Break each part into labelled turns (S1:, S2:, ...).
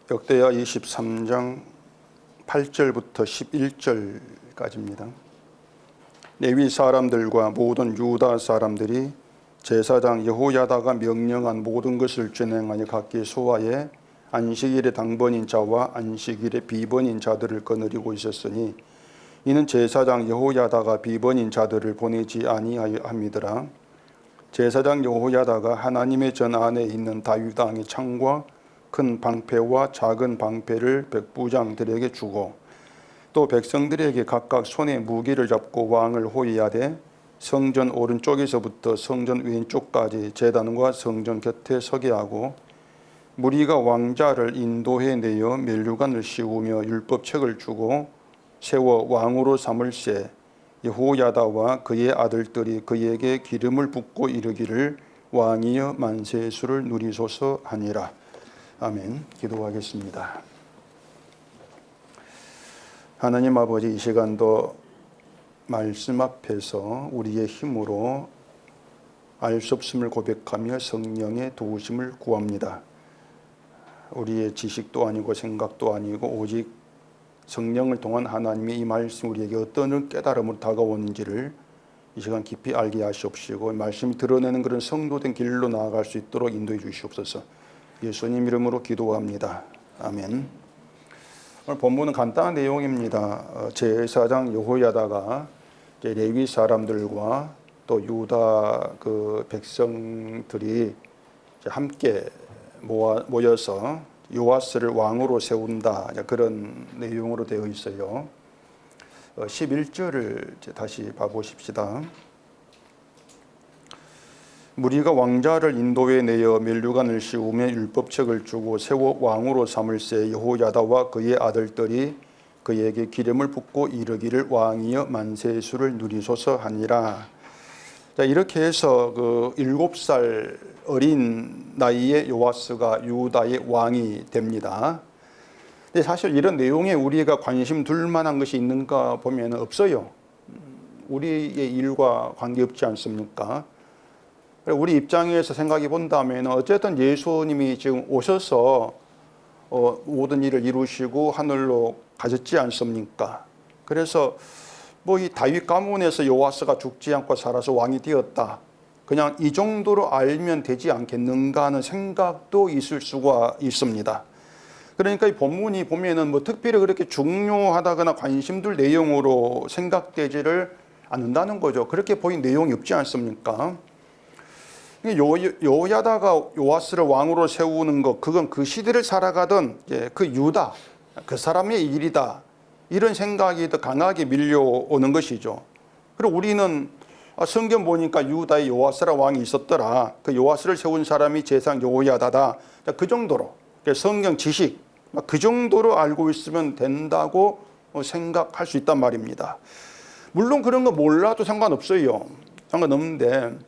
S1: 역대하 23장 8절부터 11절까지입니다. 레위 사람들과 모든 유다 사람들이 제사장 여호야다가 명령한 모든 것을 준행하여 각기 소하에 안식일의 당번인 자와 안식일의 비번인 자들을 거느리고 있었으니 이는 제사장 여호야다가 비번인 자들을 보내지 아니함이더라. 제사장 여호야다가 하나님의 전 안에 있는 다윗 왕의 창과 큰 방패와 작은 방패를 백부장들에게 주고 또 백성들에게 각각 손에 무기를 잡고 왕을 호위하되 성전 오른쪽에서부터 성전 왼쪽까지 제단과 성전 곁에 서게 하고 무리가 왕자를 인도해 내어 면류관을 씌우며 율법책을 주고 세워 왕으로 삼을새 여호야다와 그의 아들들이 그에게 기름을 붓고 이르기를 왕이여 만세수를 누리소서 하니라. 아멘. 기도하겠습니다. 하나님 아버지, 이 시간도 말씀 앞에서 우리의 힘으로 알 수 없음을 고백하며 성령의 도우심을 구합니다. 우리의 지식도 아니고 생각도 아니고 오직 성령을 통한 하나님의 이 말씀 우리에게 어떤 깨달음으로 다가오는지를 이 시간 깊이 알게 하시옵시고 말씀이 드러내는 그런 성도된 길로 나아갈 수 있도록 인도해 주시옵소서. 예수님 이름으로 기도합니다. 아멘. 오늘 본문은 간단한 내용입니다. 제사장 여호야다가 레위 사람들과 또 유다 백성들이 함께 모여서 요아스를 왕으로 세운다, 그런 내용으로 되어 있어요. 11절을 다시 봐보십시다. 무리가 왕자를 인도에 내어 면류관을 씌우며 율법책을 주고 세워 왕으로 삼을새 여호야다와 그의 아들들이 그에게 기름을 붓고 이르기를 왕이여 만세수를 누리소서 하니라. 자, 이렇게 해서 7살 어린 나이에 요아스가 유다의 왕이 됩니다. 근데 사실 이런 내용에 우리가 관심 둘 만한 것이 있는가 보면 없어요. 우리의 일과 관계없지 않습니까? 우리 입장에서 생각해 본다면 어쨌든 예수님이 지금 오셔서 모든 일을 이루시고 하늘로 가셨지 않습니까? 그래서 이 다윗 가문에서 요아스가 죽지 않고 살아서 왕이 되었다, 그냥 이 정도로 알면 되지 않겠는가 하는 생각도 있을 수가 있습니다. 그러니까 이 본문이 보면은 특별히 그렇게 중요하다거나 관심 둘 내용으로 생각되지를 않는다는 거죠. 그렇게 보인 내용이 없지 않습니까? 여호야다가 요아스를 왕으로 세우는 것, 그건 그 시대를 살아가던 그 유다, 그 사람의 일이다, 이런 생각이 더 강하게 밀려오는 것이죠. 그리고 우리는 성경 보니까 유다에 요아스라 왕이 있었더라, 그 요아스를 세운 사람이 제사장 여호야다다, 그 정도로 성경 지식 그 정도로 알고 있으면 된다고 생각할 수 있단 말입니다. 물론 그런 거 몰라도 상관없어요. 상관없는데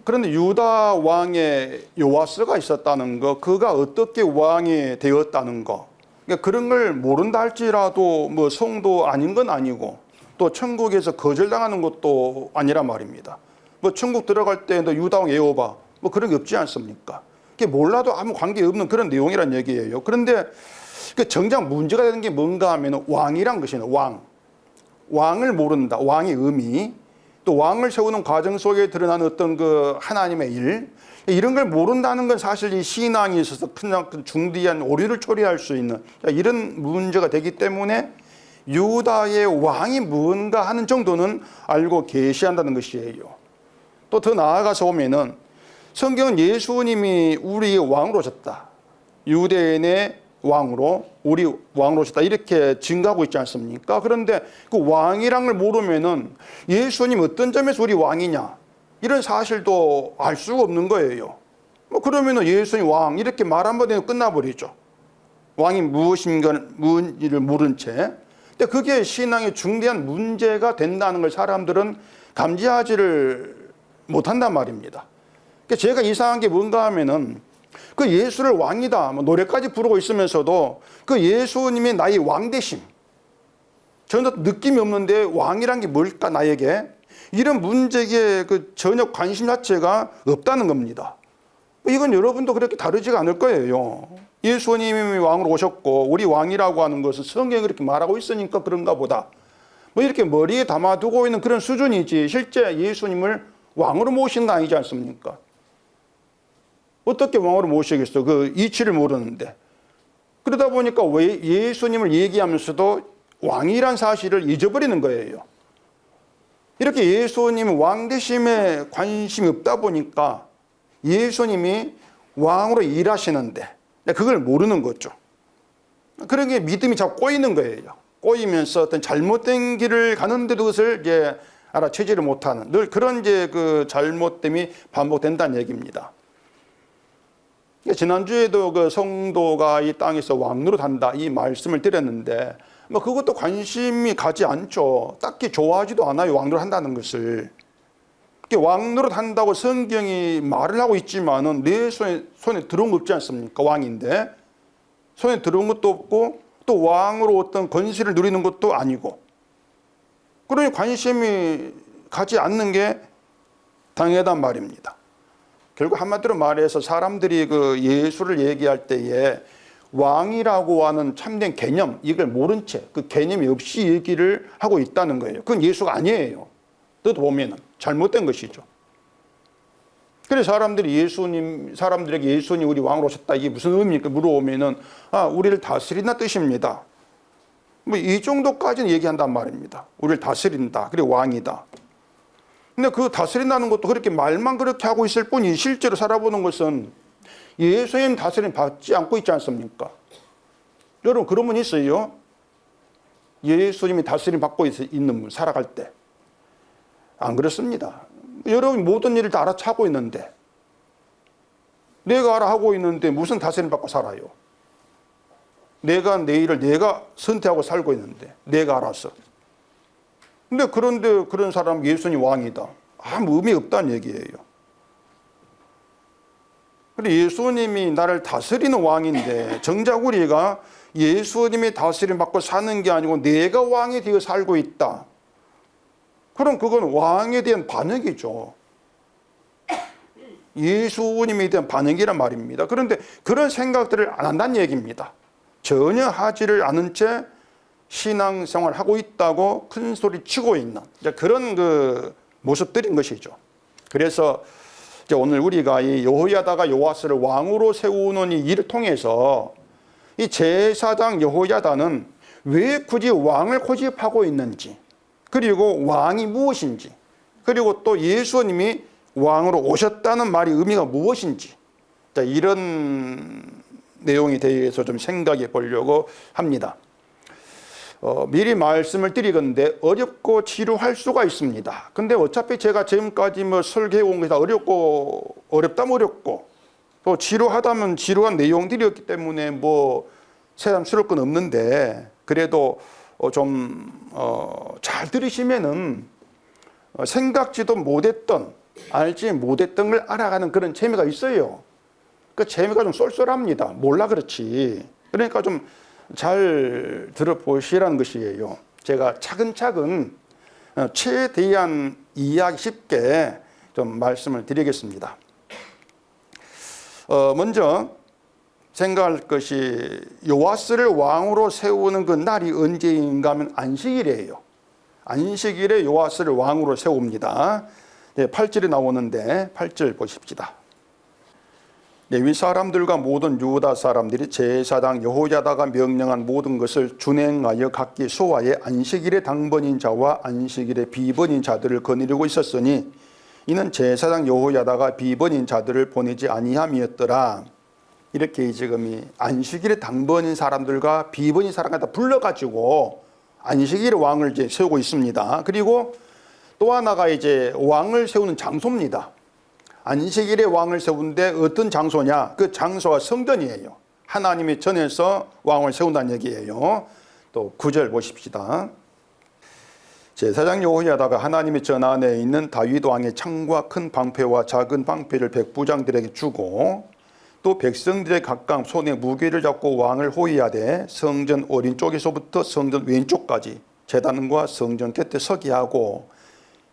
S1: 그런데 유다 왕의 요아스가 있었다는 거, 그가 어떻게 왕이 되었다는 거, 그러니까 그런 걸 모른다 할지라도 성도 아닌 건 아니고 또 천국에서 거절당하는 것도 아니란 말입니다. 천국 들어갈 때 너 유다 왕 예호바 그런 게 없지 않습니까? 그게 몰라도 아무 관계 없는 그런 내용이란 얘기예요. 그런데 정작 문제가 되는 게 뭔가 하면 왕이란 것이는 왕을 모른다, 왕의 의미, 또 왕을 세우는 과정 속에 드러나는 어떤 하나님의 일, 이런 걸 모른다는 건 사실 이 신앙에 있어서 그냥 중대한 오류를 초래할 수 있는 이런 문제가 되기 때문에 유다의 왕이 뭔가 하는 정도는 알고 계시한다는 것이에요. 또 더 나아가서 보면은 성경은 예수님이 우리의 왕으로 오셨다, 유대인의 왕으로, 우리 왕으로 오셨다, 이렇게 증가하고 있지 않습니까? 그런데 그 왕이란 걸 모르면은 예수님 어떤 점에서 우리 왕이냐, 이런 사실도 알 수가 없는 거예요. 그러면은 예수님 왕 이렇게 말 한마디 해도 끝나버리죠. 왕이 무엇인지를 모른 채. 근데 그게 신앙의 중대한 문제가 된다는 걸 사람들은 감지하지를 못한단 말입니다. 제가 이상한 게 뭔가 하면은 그 예수를 왕이다 노래까지 부르고 있으면서도 그 예수님의 나의 왕되심 전혀 느낌이 없는데 왕이란 게 뭘까 나에게, 이런 문제에 전혀 관심 자체가 없다는 겁니다. 이건 여러분도 그렇게 다르지가 않을 거예요. 예수님이 왕으로 오셨고 우리 왕이라고 하는 것은 성경이 그렇게 말하고 있으니까 그런가 보다. 뭐 이렇게 머리에 담아두고 있는 그런 수준이지 실제 예수님을 왕으로 모신 거 아니지 않습니까? 어떻게 왕으로 모시겠어? 그 이치를 모르는데. 그러다 보니까 왜 예수님을 얘기하면서도 왕이란 사실을 잊어버리는 거예요. 이렇게 예수님 왕 되심에 관심이 없다 보니까 예수님이 왕으로 일하시는데 그걸 모르는 거죠. 그런 게 믿음이 자꾸 꼬이는 거예요. 꼬이면서 어떤 잘못된 길을 가는데도 그것을 이제 알아채지를 못하는 늘 그런 이제 그 잘못됨이 반복된다는 얘기입니다. 지난주에도 그 성도가 이 땅에서 왕노릇 한다 이 말씀을 드렸는데 뭐 그것도 관심이 가지 않죠. 딱히 좋아하지도 않아요. 왕노릇 한다는 것을. 왕노릇 한다고 성경이 말을 하고 있지만은 내 손에 들어온 거 없지 않습니까? 왕인데 손에 들어온 것도 없고 또 왕으로 어떤 권세를 누리는 것도 아니고 그러니 관심이 가지 않는 게 당연하단 말입니다. 결국 한마디로 말해서 사람들이 그 예수를 얘기할 때에 왕이라고 하는 참된 개념 이걸 모른 채 그 개념이 없이 얘기를 하고 있다는 거예요. 그건 예수가 아니에요. 또 보면은 잘못된 것이죠. 그래서 사람들에게 예수님 우리 왕으로 오셨다 이게 무슨 의미입니까? 물어보면은 우리를 다스린다 뜻입니다. 뭐 이 정도까지는 얘기한단 말입니다. 우리를 다스린다. 그리고 왕이다. 근데 그 다스린다는 것도 그렇게 말만 그렇게 하고 있을 뿐이 실제로 살아보는 것은 예수님 다스림 받지 않고 있지 않습니까? 여러분 그런 분 있어요? 예수님이 다스림 받고 있는 분 살아갈 때. 안 그렇습니다. 여러분이 모든 일을 다 알아차고 있는데 내가 알아하고 있는데 무슨 다스림 받고 살아요? 내가 내 일을 내가 선택하고 살고 있는데 내가 알아서. 그런데 그런 사람 예수님 왕이다. 아무 의미 없다는 얘기예요. 그런데 예수님이 나를 다스리는 왕인데 정작 우리가 예수님이 다스림 받고 사는 게 아니고 내가 왕이 되어 살고 있다. 그럼 그건 왕에 대한 반역이죠. 예수님에 대한 반역이란 말입니다. 그런데 그런 생각들을 안 한다는 얘기입니다. 전혀 하지를 않은 채 신앙생활을 하고 있다고 큰 소리 치고 있는 그런 그 모습들인 것이죠. 그래서 이제 오늘 우리가 이 여호야다가 요아스를 왕으로 세우는 이 일을 통해서 이 제사장 여호야다는 왜 굳이 왕을 고집하고 있는지 그리고 왕이 무엇인지 그리고 또 예수님이 왕으로 오셨다는 말이 의미가 무엇인지 이런 내용에 대해서 좀 생각해 보려고 합니다. 미리 말씀을 드리건데 어렵고 지루할 수가 있습니다. 근데 어차피 제가 지금까지 뭐 설계해 온 것이 다 어렵다면 어렵고 또 지루하다면 지루한 내용들이었기 때문에 뭐 새삼스러울 건 없는데 그래도 좀 잘 들으시면은 생각지도 못했던 알지 못했던 걸 알아가는 그런 재미가 있어요. 그 재미가 좀 쏠쏠합니다. 몰라 그렇지. 그러니까 좀 잘 들어보시라는 것이에요. 제가 차근차근 최대한 이해하기 쉽게 좀 말씀을 드리겠습니다. 먼저 생각할 것이 요아스를 왕으로 세우는 그 날이 언제인가 하면 안식일이에요. 안식일에 요아스를 왕으로 세웁니다. 8절에 나오는데 8절 보십시다. 레위 사람들과 모든 유다 사람들이 제사장 여호야다가 명령한 모든 것을 준행하여 각기 소화해 안식일의 당번인 자와 안식일의 비번인 자들을 거느리고 있었으니 이는 제사장 여호야다가 비번인 자들을 보내지 아니함이었더라. 이렇게 지금 이 안식일의 당번인 사람들과 비번인 사람을 다 불러가지고 안식일의 왕을 이제 세우고 있습니다. 그리고 또 하나가 이제 왕을 세우는 장소입니다. 안식일에 왕을 세우는데 어떤 장소냐? 그 장소가 성전이에요. 하나님의 전에서 왕을 세운다는 얘기예요. 또 9절 보십시다. 제사장 여호야다가 하나님의 전 안에 있는 다윗 왕의 창과 큰 방패와 작은 방패를 백부장들에게 주고 또 백성들의 각각 손에 무게를 잡고 왕을 호위하되 성전 오른쪽에서부터 성전 왼쪽까지 제단과 성전 곁에 서게 하고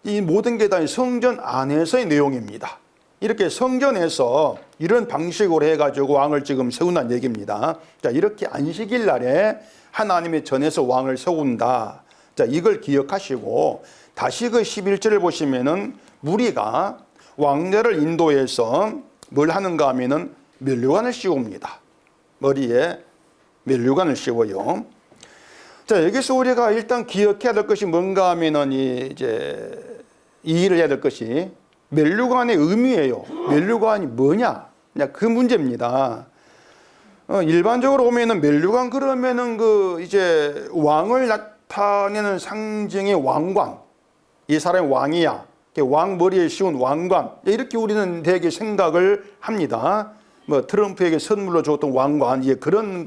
S1: 이 모든 게 다 성전 안에서의 내용입니다. 이렇게 성전에서 이런 방식으로 해가지고 왕을 지금 세운다는 얘기입니다. 자, 이렇게 안식일 날에 하나님의 전에서 왕을 세운다. 자, 이걸 기억하시고 다시 그 11절을 보시면은 무리가 왕래를 인도해서 뭘 하는가 하면은 면류관을 씌웁니다. 머리에 면류관을 씌워요. 자, 여기서 우리가 일단 기억해야 될 것이 뭔가 하면은 이제 이해를 해야 될 것이 면류관의 의미예요. 면류관이 뭐냐? 그 문제입니다. 일반적으로 보면은 면류관 그러면은 이제 왕을 나타내는 상징의 왕관. 이 사람이 왕이야. 왕 머리에 씌운 왕관. 이렇게 우리는 되게 생각을 합니다. 뭐 트럼프에게 선물로 줬던 왕관. 그런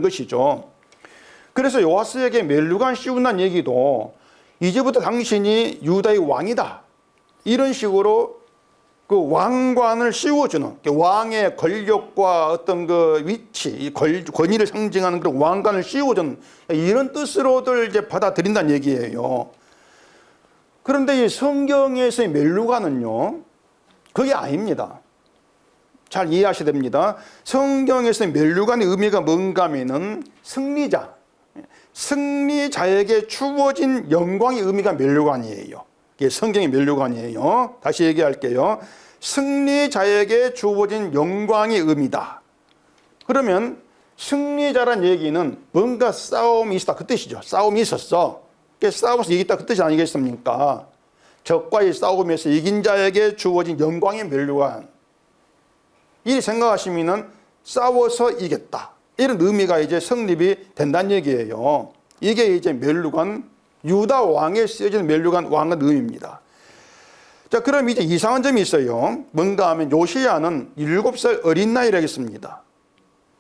S1: 것이죠. 그래서 요아스에게 면류관 씌운다는 얘기도 이제부터 당신이 유다의 왕이다. 이런 식으로 그 왕관을 씌워주는 왕의 권력과 어떤 그 위치, 권위를 상징하는 그런 왕관을 씌워주는 이런 뜻으로들 이제 받아들인다는 얘기예요. 그런데 이 성경에서의 면류관은요, 그게 아닙니다. 잘 이해하셔야 됩니다. 성경에서의 면류관의 의미가 뭔가 하면은 승리자에게 주어진 영광의 의미가 면류관이에요. 이게 성경의 면류관이에요. 다시 얘기할게요. 승리자에게 주어진 영광의 의미다. 그러면 승리자란 얘기는 뭔가 싸움이 있었다 그 뜻이죠. 싸움이 있었어. 싸워서 이겼다 그 뜻이 아니겠습니까? 적과의 싸움에서 이긴 자에게 주어진 영광의 면류관. 이 생각하시면은 싸워서 이겼다. 이런 의미가 이제 성립이 된다는 얘기예요. 이게 이제 면류관, 유다 왕에 쓰여진 면류관 왕의 의미입니다. 자, 그럼 이제 이상한 점이 있어요. 뭔가 하면 요시야는 7살 어린 나이라 했습니다.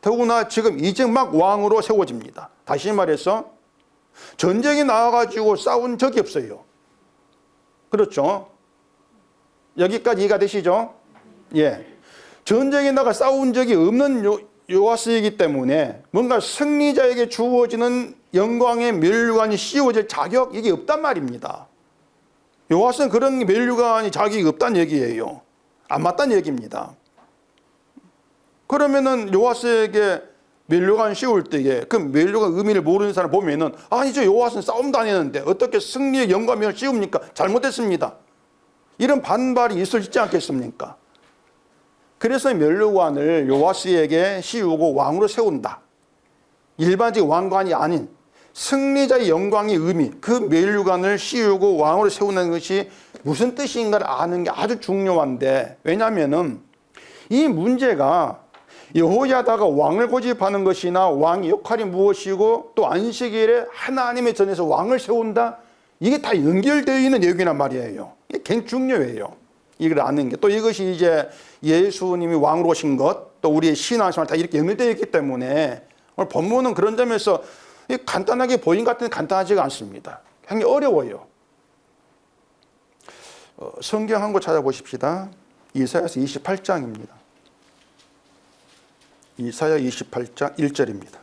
S1: 더구나 지금 이제 막 왕으로 세워집니다. 다시 말해서 전쟁에 나와가지고 싸운 적이 없어요. 그렇죠? 여기까지 이해가 되시죠? 예. 전쟁에 나가 싸운 적이 없는 요아스이기 때문에 뭔가 승리자에게 주어지는 영광의 면류관이 씌워질 자격 이게 없단 말입니다. 요아스는 그런 면류관이 자격이 없다는 얘기예요. 안 맞다는 얘기입니다. 그러면은 요아스에게 면류관 씌울 때에 그 면류관 의미를 모르는 사람 보면은 아니죠, 요아스는 싸움도 안 했는데 어떻게 승리의 영광을 씌웁니까? 잘못했습니다. 이런 반발이 있을 수 있지 않겠습니까? 그래서 면류관을 요아스에게 씌우고 왕으로 세운다. 일반적인 왕관이 아닌 승리자의 영광의 의미, 그 면류관을 씌우고 왕으로 세우는 것이 무슨 뜻인가를 아는 게 아주 중요한데, 왜냐하면은 이 문제가 여호야다가 왕을 고집하는 것이나 왕의 역할이 무엇이고 또 안식일에 하나님의 전에서 왕을 세운다, 이게 다 연결되어 있는 얘기란 말이에요. 이게 굉장히 중요해요. 이걸 아는 게. 또 이것이 이제 예수님이 왕으로 오신 것, 또 우리의 신앙생활 다 이렇게 연결되어 있기 때문에 오늘 본문은 그런 점에서 간단하게 보인 것 같은데 간단하지가 않습니다. 굉장히 어려워요. 성경 한 권 찾아보십시다. 이사야서 28장입니다. 이사야 28장 1절입니다.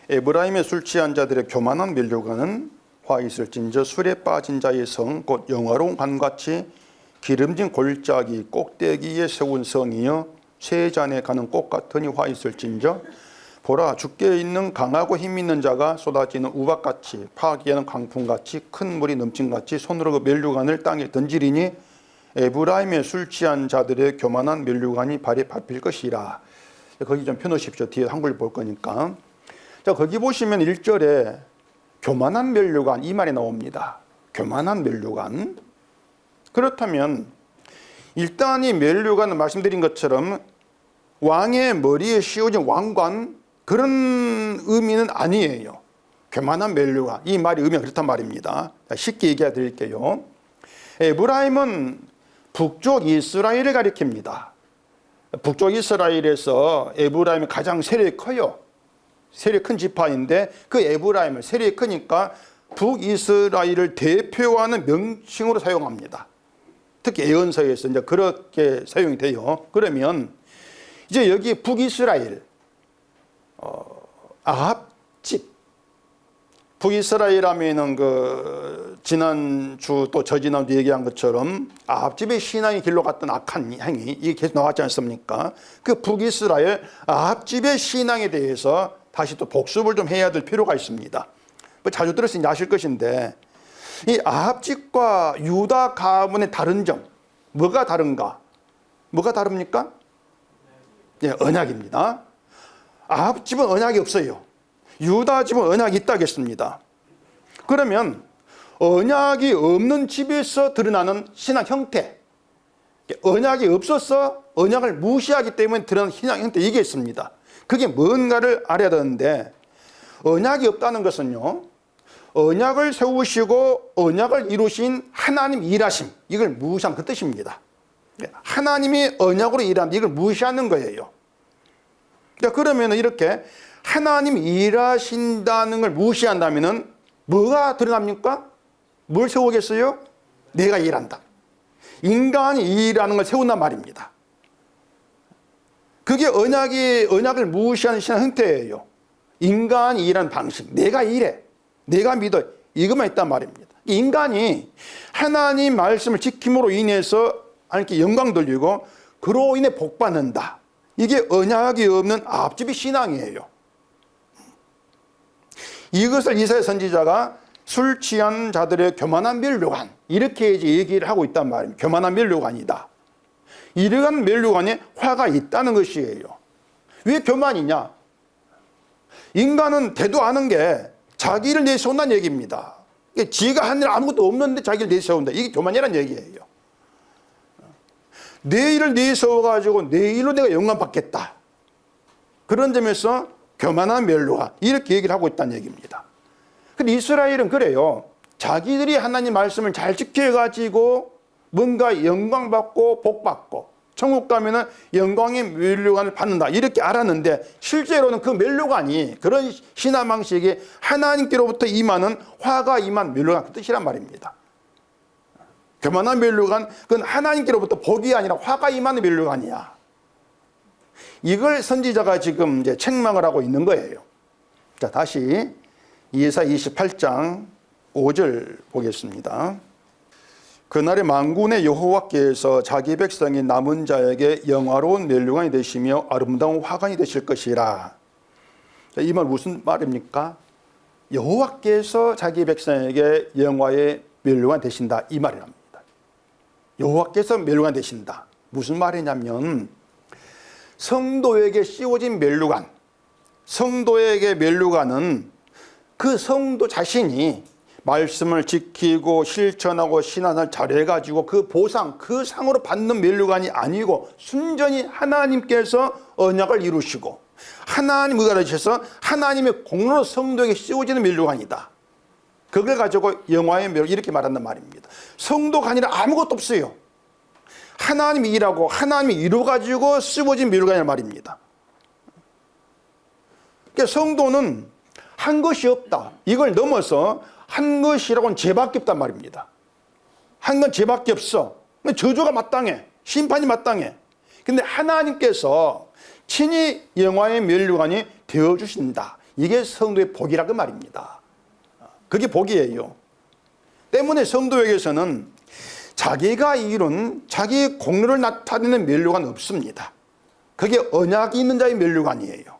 S1: 에브라임의 술 취한 자들의 교만한 면류관은 화 있을진저 술에 빠진 자의 성 곧 영화로운 관같이 기름진 골짜기 꼭대기에 세운 성이여 새 잔에 가는 꽃 같으니 화 있을진저 보라 죽게 있는 강하고 힘 있는 자가 쏟아지는 우박같이 파기하는 강풍같이 큰 물이 넘친같이 손으로 그 면류관을 땅에 던지리니 에브라임의 술 취한 자들의 교만한 면류관이 발에 밟힐 것이라. 거기 좀 펴놓으십시오. 뒤에 한글 볼 거니까. 자, 거기 보시면 1절에 교만한 면류관 이 말이 나옵니다. 교만한 면류관. 그렇다면 일단 이 면류관은 말씀드린 것처럼 왕의 머리에 씌워진 왕관 그런 의미는 아니에요. 교만한 면류관 이 말이 의미가 그렇단 말입니다. 쉽게 얘기해 드릴게요. 에브라임은 북쪽 이스라엘을 가리킵니다. 북쪽 이스라엘에서 에브라임이 가장 세력이 커요. 세력이 큰 지파인데 그 에브라임을 세력이 크니까 북이스라엘을 대표하는 명칭으로 사용합니다. 특히 예언서에서 이제 그렇게 사용이 돼요. 그러면 이제 여기 북이스라엘 아합 집 북이스라엘 하면은 그 지난주 또 저지난주 얘기한 것처럼 아합집의 신앙의 길로 갔던 악한 행위 이게 계속 나왔지 않습니까? 그 북이스라엘 아합집의 신앙에 대해서 다시 또 복습을 좀 해야 될 필요가 있습니다. 뭐 자주 들었으니 아실 것인데 이 아합집과 유다 가문의 다른 점 뭐가 다른가? 뭐가 다릅니까? 예, 언약입니다. 아합집은 언약이 없어요. 유다 집은 언약이 있다겠습니다. 그러면 언약이 없는 집에서 드러나는 신앙 형태, 언약이 없어서 언약을 무시하기 때문에 드러나는 신앙 형태 이게 있습니다. 그게 뭔가를 알아야 되는데 언약이 없다는 것은요, 언약을 세우시고 언약을 이루신 하나님 일하심 이걸 무시한 그 뜻입니다. 하나님이 언약으로 일하는 이걸 무시하는 거예요. 그러면 이렇게 하나님 일하신다는 걸 무시한다면 뭐가 드러납니까? 뭘 세우겠어요? 내가 일한다. 인간이 일하는 걸 세운단 말입니다. 그게 언약을 무시하는 신앙 형태예요. 인간이 일하는 방식, 내가 일해, 내가 믿어, 이것만 있단 말입니다. 인간이 하나님 말씀을 지킴으로 인해서 하나님께 영광 돌리고 그로 인해 복 받는다. 이게 언약이 없는 아합집의 신앙이에요. 이것을 이사야 선지자가 술 취한 자들의 교만한 면류관 이렇게 이제 얘기를 하고 있단 말입니다. 교만한 면류관이다. 이러한 면류관에 화가 있다는 것이에요. 왜 교만이냐? 인간은 대도 않은 게 자기를 내세운다는 얘기입니다. 지가 한 일 아무것도 없는데 자기를 내세운다. 이게 교만이라는 얘기예요. 내 일을 내세워가지고 내 일로 내가 영광 받겠다. 그런 점에서 교만한 면류관 이렇게 얘기를 하고 있다는 얘기입니다. 근데 이스라엘은 그래요. 자기들이 하나님 말씀을 잘 지켜가지고 뭔가 영광 받고 복 받고 천국 가면은 영광의 면류관을 받는다 이렇게 알았는데 실제로는 그 면류관이 그런 신앙 방식이 하나님께로부터 임하는 화가 임한 면류관 그 뜻이란 말입니다. 교만한 면류관 그건 하나님께로부터 복이 아니라 화가 임하는 면류관이야. 이걸 선지자가 지금 이제 책망을 하고 있는 거예요. 자, 다시 이사야 28장 5절 보겠습니다. 그날에 만군의 여호와께서 자기 백성인 남은 자에게 영화로운 면류관이 되시며 아름다운 화관이 되실 것이라. 이 말 무슨 말입니까? 여호와께서 자기 백성에게 영화의 면류관 되신다 이 말이랍니다. 여호와께서 면류관 되신다. 무슨 말이냐면 성도에게 씌워진 면류관, 성도에게 면류관은 그 성도 자신이 말씀을 지키고 실천하고 신앙을 잘해가지고 그 보상, 그 상으로 받는 면류관이 아니고 순전히 하나님께서 언약을 이루시고 하나님 의가 되셔서 하나님의 공로로 성도에게 씌워지는 면류관이다. 그걸 가지고 영화의 면류관 이렇게 말한단 말입니다. 성도가 아니라 아무것도 없어요. 하나님이 일하고 하나님이 이루어가지고 씌워진 면류관이란 말입니다. 그러니까 성도는 한 것이 없다. 이걸 넘어서 한 것이라고는 죄밖에 없단 말입니다. 한 건 죄밖에 없어. 저주가 마땅해. 심판이 마땅해. 근데 하나님께서 친히 영화의 면류관이 되어주신다. 이게 성도의 복이라고 말입니다. 그게 복이에요. 때문에 성도에게서는 자기가 이룬 자기의 공로를 나타내는 면류관 없습니다. 그게 언약이 있는 자의 면류관이에요.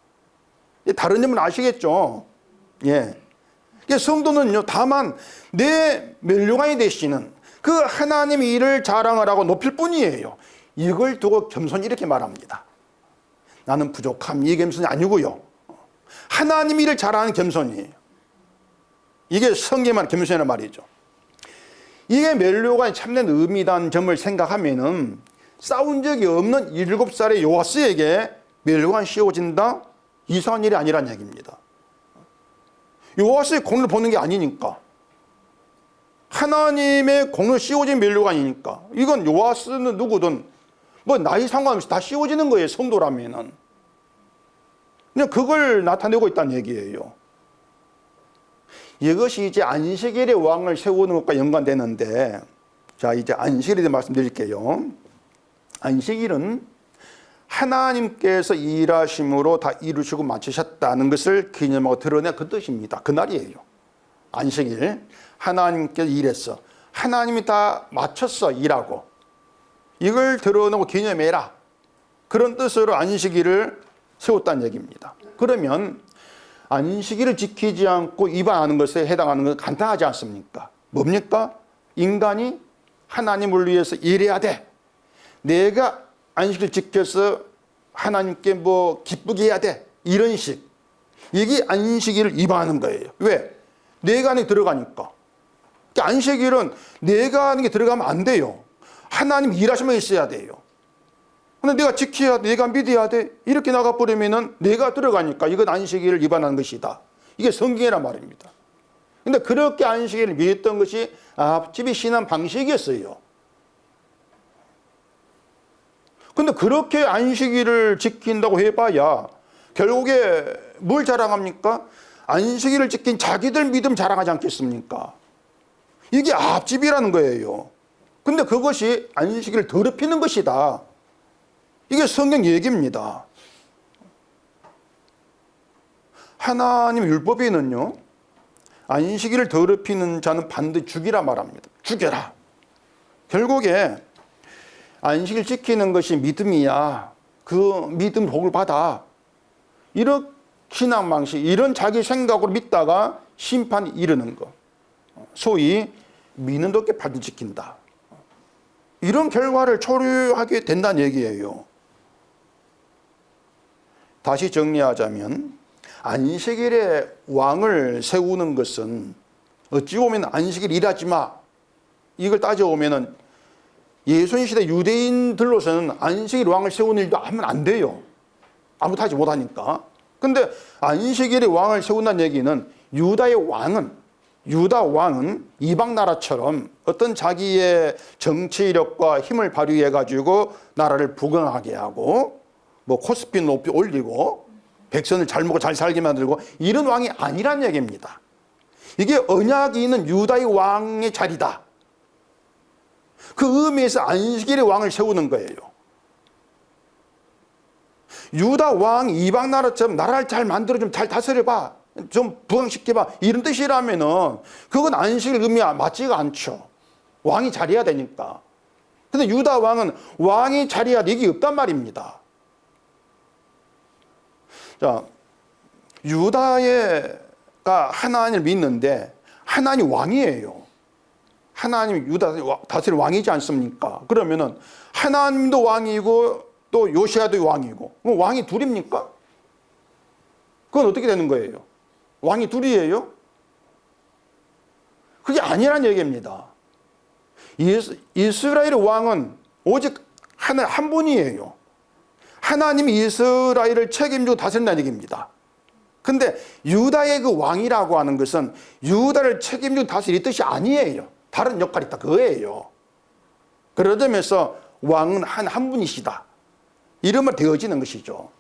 S1: 다른 점은 아시겠죠? 예. 성도는요, 다만 내 면류관이 되시는 그 하나님의 일을 자랑을 하고 높일 뿐이에요. 이걸 두고 겸손히 이렇게 말합니다. 나는 부족함, 이 겸손이 아니고요. 하나님 일을 자랑하는 겸손이에요. 이게 성경만 겸손이라는 말이죠. 이게 면류관이 참된 의미라는 점을 생각하면은 싸운 적이 없는 7살의 요아스에게 면류관 씌워진다? 이상한 일이 아니란 얘기입니다. 요아스의 공을 보는 게 아니니까. 하나님의 공을 씌워진 면류관이니까. 이건 요아스는 누구든 뭐 나이 상관없이 다 씌워지는 거예요. 성도라면은. 그냥 그걸 나타내고 있다는 얘기예요. 이것이 이제 안식일의 왕을 세우는 것과 연관되는데, 자, 이제 안식일에 대해 말씀드릴게요. 안식일은 하나님께서 일하심으로 다 이루시고 마치셨다는 것을 기념하고 드러낸 그 뜻입니다. 그 날이에요. 안식일. 하나님께서 일했어. 하나님이 다 마쳤어, 일하고. 이걸 드러내고 기념해라. 그런 뜻으로 안식일을 세웠다는 얘기입니다. 그러면 안식일을 지키지 않고 위반하는 것에 해당하는 건 간단하지 않습니까? 뭡니까? 인간이 하나님을 위해서 일해야 돼. 내가 안식일 지켜서 하나님께 뭐 기쁘게 해야 돼. 이런 식. 이게 안식일을 위반하는 거예요. 왜? 내가 안에 들어가니까. 안식일은 내가 하는 게 들어가면 안 돼요. 하나님 일하시면 있어야 돼요. 근데 내가 지켜야 돼, 내가 믿어야 돼. 이렇게 나가버리면은 내가 들어가니까 이건 안식일을 위반하는 것이다. 이게 성경이란 말입니다. 근데 그렇게 안식일을 믿었던 것이 앞집이 신앙 방식이었어요. 근데 그렇게 안식일을 지킨다고 해봐야 결국에 뭘 자랑합니까? 안식일을 지킨 자기들 믿음 자랑하지 않겠습니까? 이게 앞집이라는 거예요. 근데 그것이 안식일을 더럽히는 것이다. 이게 성경 얘기입니다. 하나님 율법에는요, 안식일을 더럽히는 자는 반드시 죽이라 말합니다. 죽여라. 결국에 안식일 지키는 것이 믿음이야. 그 믿음 복을 받아. 이런 신앙 방식, 이런 자기 생각으로 믿다가 심판이 이르는 거. 소위 믿는 덕에 발을 지킨다. 이런 결과를 초래하게 된다는 얘기예요. 다시 정리하자면 안식일에 왕을 세우는 것은 어찌 보면 안식일 일하지 마. 이걸 따져보면 예수님 시대 유대인들로서는 안식일 왕을 세우는 일도 하면 안 돼요. 아무것도 하지 못하니까. 근데 안식일에 왕을 세운다는 얘기는 유다 왕은 이방 나라처럼 어떤 자기의 정치력과 힘을 발휘해 가지고 나라를 부강하게 하고 뭐 코스피 높이 올리고 백성을 잘 먹고 잘 살게 만들고 이런 왕이 아니란 얘기입니다. 이게 언약이 있는 유다의 왕의 자리다. 그 의미에서 안식일의 왕을 세우는 거예요. 유다 왕이 이방 나라처럼 나라를 잘 만들어 좀 잘 다스려봐. 좀 부강시켜봐. 이런 뜻이라면은 그건 안식일 의미와 맞지가 않죠. 왕이 잘해야 되니까. 근데 유다 왕은 왕이 잘해야 돼. 이게 없단 말입니다. 자, 유다가 하나님을 믿는데 하나님 왕이에요. 하나님 유다 다스릴 왕이지 않습니까? 그러면은 하나님도 왕이고 또 요시야도 왕이고 그럼 왕이 둘입니까? 그건 어떻게 되는 거예요? 왕이 둘이에요? 그게 아니란 얘기입니다. 이스라엘의 왕은 오직 한 분이에요. 하나님이 이스라엘을 책임지고 다스린다는 얘기입니다. 근데 유다의 그 왕이라고 하는 것은 유다를 책임지고 다스릴 뜻이 아니에요. 다른 역할이 있다 그거예요. 그러면서 왕은 한 분이시다. 이러면 되어지는 것이죠.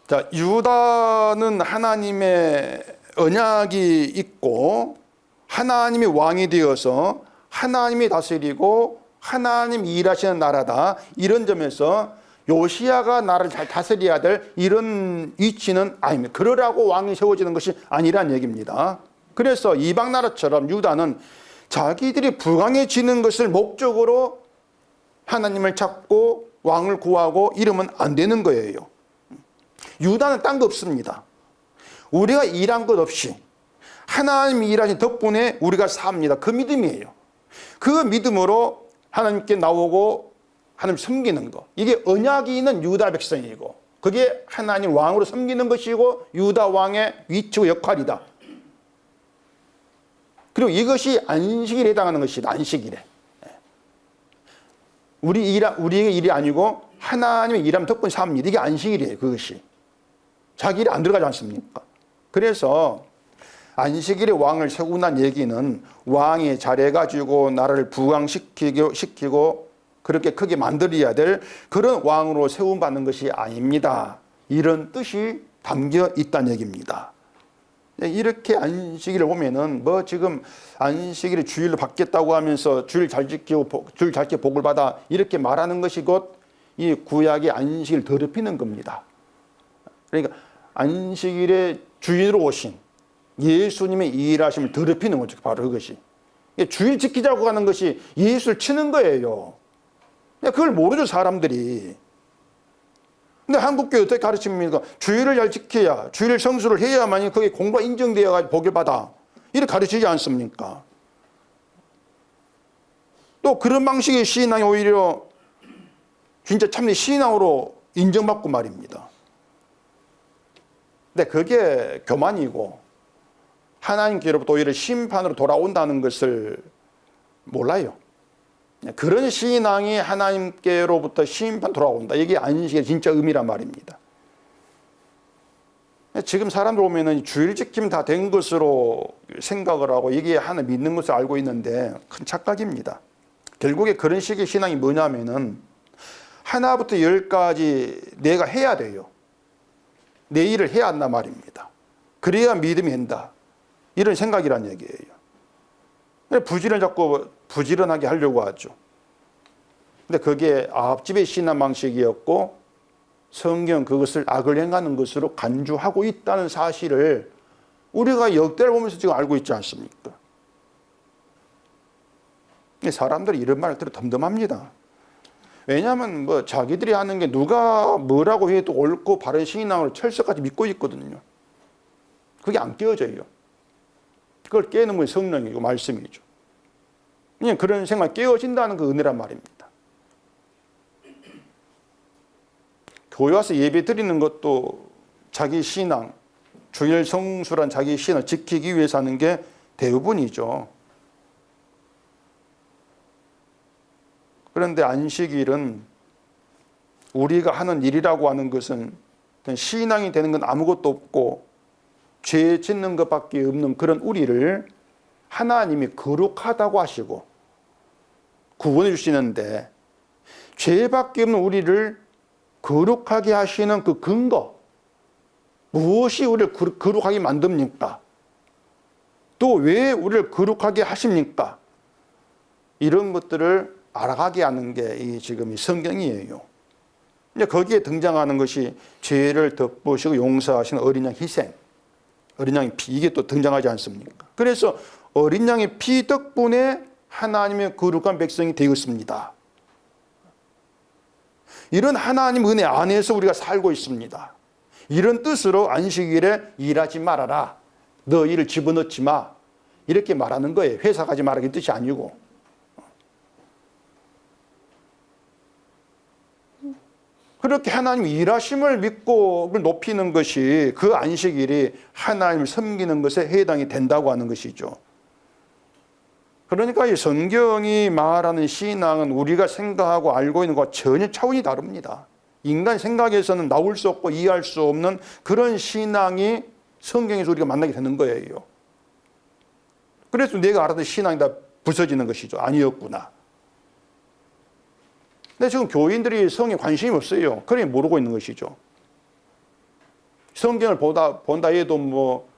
S1: 자, 유다는 하나님의 언약이 있고 하나님이 왕이 되어서 하나님이 다스리고 하나님이 일하시는 나라다. 이런 점에서 요시야가 나라를 잘 다스려야 될 이런 위치는 아닙니다. 그러라고 왕이 세워지는 것이 아니란 얘기입니다. 그래서 이방 나라처럼 유다는 자기들이 부강해지는 것을 목적으로 하나님을 찾고 왕을 구하고 이러면 안 되는 거예요. 유다는 딴 거 없습니다. 우리가 일한 것 없이 하나님이 일하신 덕분에 우리가 삽니다. 그 믿음이에요. 그 믿음으로 하나님께 나오고 하나님 섬기는 거. 이게 언약이 있는 유다 백성이고 그게 하나님 왕으로 섬기는 것이고 유다 왕의 위치와 역할이다. 그리고 이것이 안식일에 해당하는 것이다. 안식일에. 우리의 일이 아니고 하나님의 일하면 덕분에 삽니다. 이게 안식일이에요. 그것이. 자기 일이 안 들어가지 않습니까? 그래서 안식일에 왕을 세운다는 얘기는 왕이 잘해가지고 나라를 부강시키고 그렇게 크게 만들어야 될 그런 왕으로 세움받는 것이 아닙니다. 이런 뜻이 담겨 있다는 얘기입니다. 이렇게 안식일을 보면은 뭐 지금 안식일에 주일로 받겠다고 하면서 주일 잘 지키고 복을 받아 이렇게 말하는 것이 곧 이 구약의 안식일을 더럽히는 겁니다. 그러니까 안식일의 주인으로 오신 예수님의 일하심을 더럽히는 거죠. 바로 그것이. 주일 지키자고 하는 것이 예수를 치는 거예요. 그걸 모르죠, 사람들이. 근데 한국교회 어떻게 가르칩니까? 주일을 잘 지켜야, 주일 성수를 해야만이 그게 공부가 인정되어야 복을 받아. 이렇게 가르치지 않습니까? 또 그런 방식의 신앙이 오히려 진짜 참된 신앙으로 인정받고 말입니다. 근데 그게 교만이고 하나님께로부터 오히려 심판으로 돌아온다는 것을 몰라요. 그런 신앙이 하나님께로부터 심판 돌아온다. 이게 안식의 진짜 의미란 말입니다. 지금 사람들 보면은 주일 지킴 다 된 것으로 생각을 하고 이게 하나 믿는 것을 알고 있는데 큰 착각입니다. 결국에 그런 식의 신앙이 뭐냐면은 하나부터 열까지 내가 해야 돼요. 내 일을 해야 한단 말입니다. 그래야 믿음이 된다. 이런 생각이란 얘기예요. 부지런을 자꾸 부지런하게 하려고 하죠. 근데 그게 앞집의 신앙 방식이었고 성경 그것을 악을 행하는 것으로 간주하고 있다는 사실을 우리가 역대를 보면서 지금 알고 있지 않습니까? 사람들이 이런 말을 들어 덤덤합니다. 왜냐하면 뭐 자기들이 하는 게 누가 뭐라고 해도 옳고 바른 신앙으로 철석까지 믿고 있거든요. 그게 안 깨어져요. 그걸 깨는 건 성령이고 말씀이죠. 그냥 그런 생각 깨어진다는 그 은혜란 말입니다. 교회 와서 예배 드리는 것도 자기 신앙, 주일 성수란 자기 신앙을 지키기 위해서 하는 게 대부분이죠. 그런데 안식일은 우리가 하는 일이라고 하는 것은 신앙이 되는 건 아무것도 없고 죄 짓는 것밖에 없는 그런 우리를 하나님이 거룩하다고 하시고 구원해 주시는데 죄밖에 없는 우리를 거룩하게 하시는 그 근거, 무엇이 우리를 거룩하게 만듭니까? 또 왜 우리를 거룩하게 하십니까? 이런 것들을 알아가게 하는 게 지금 이 성경이에요. 이제 거기에 등장하는 것이 죄를 덮으시고 용서하시는 어린 양 희생, 어린 양의 피, 이게 또 등장하지 않습니까? 그래서 어린 양의 피 덕분에 하나님의 거룩한 백성이 되었습니다. 이런 하나님 은혜 안에서 우리가 살고 있습니다. 이런 뜻으로 안식일에 일하지 말아라. 너 일을 집어넣지 마. 이렇게 말하는 거예요. 회사 가지 말라는 뜻이 아니고. 그렇게 하나님 일하심을 믿고 높이는 것이 그 안식일이 하나님을 섬기는 것에 해당이 된다고 하는 것이죠. 그러니까 이 성경이 말하는 신앙은 우리가 생각하고 알고 있는 것과 전혀 차원이 다릅니다. 인간 생각에서는 나올 수 없고 이해할 수 없는 그런 신앙이 성경에서 우리가 만나게 되는 거예요. 그래서 내가 알았던 신앙이 다 부서지는 것이죠. 아니었구나. 근데 지금 교인들이 성경에 관심이 없어요. 그러니 모르고 있는 것이죠. 성경을 본다 해도 뭐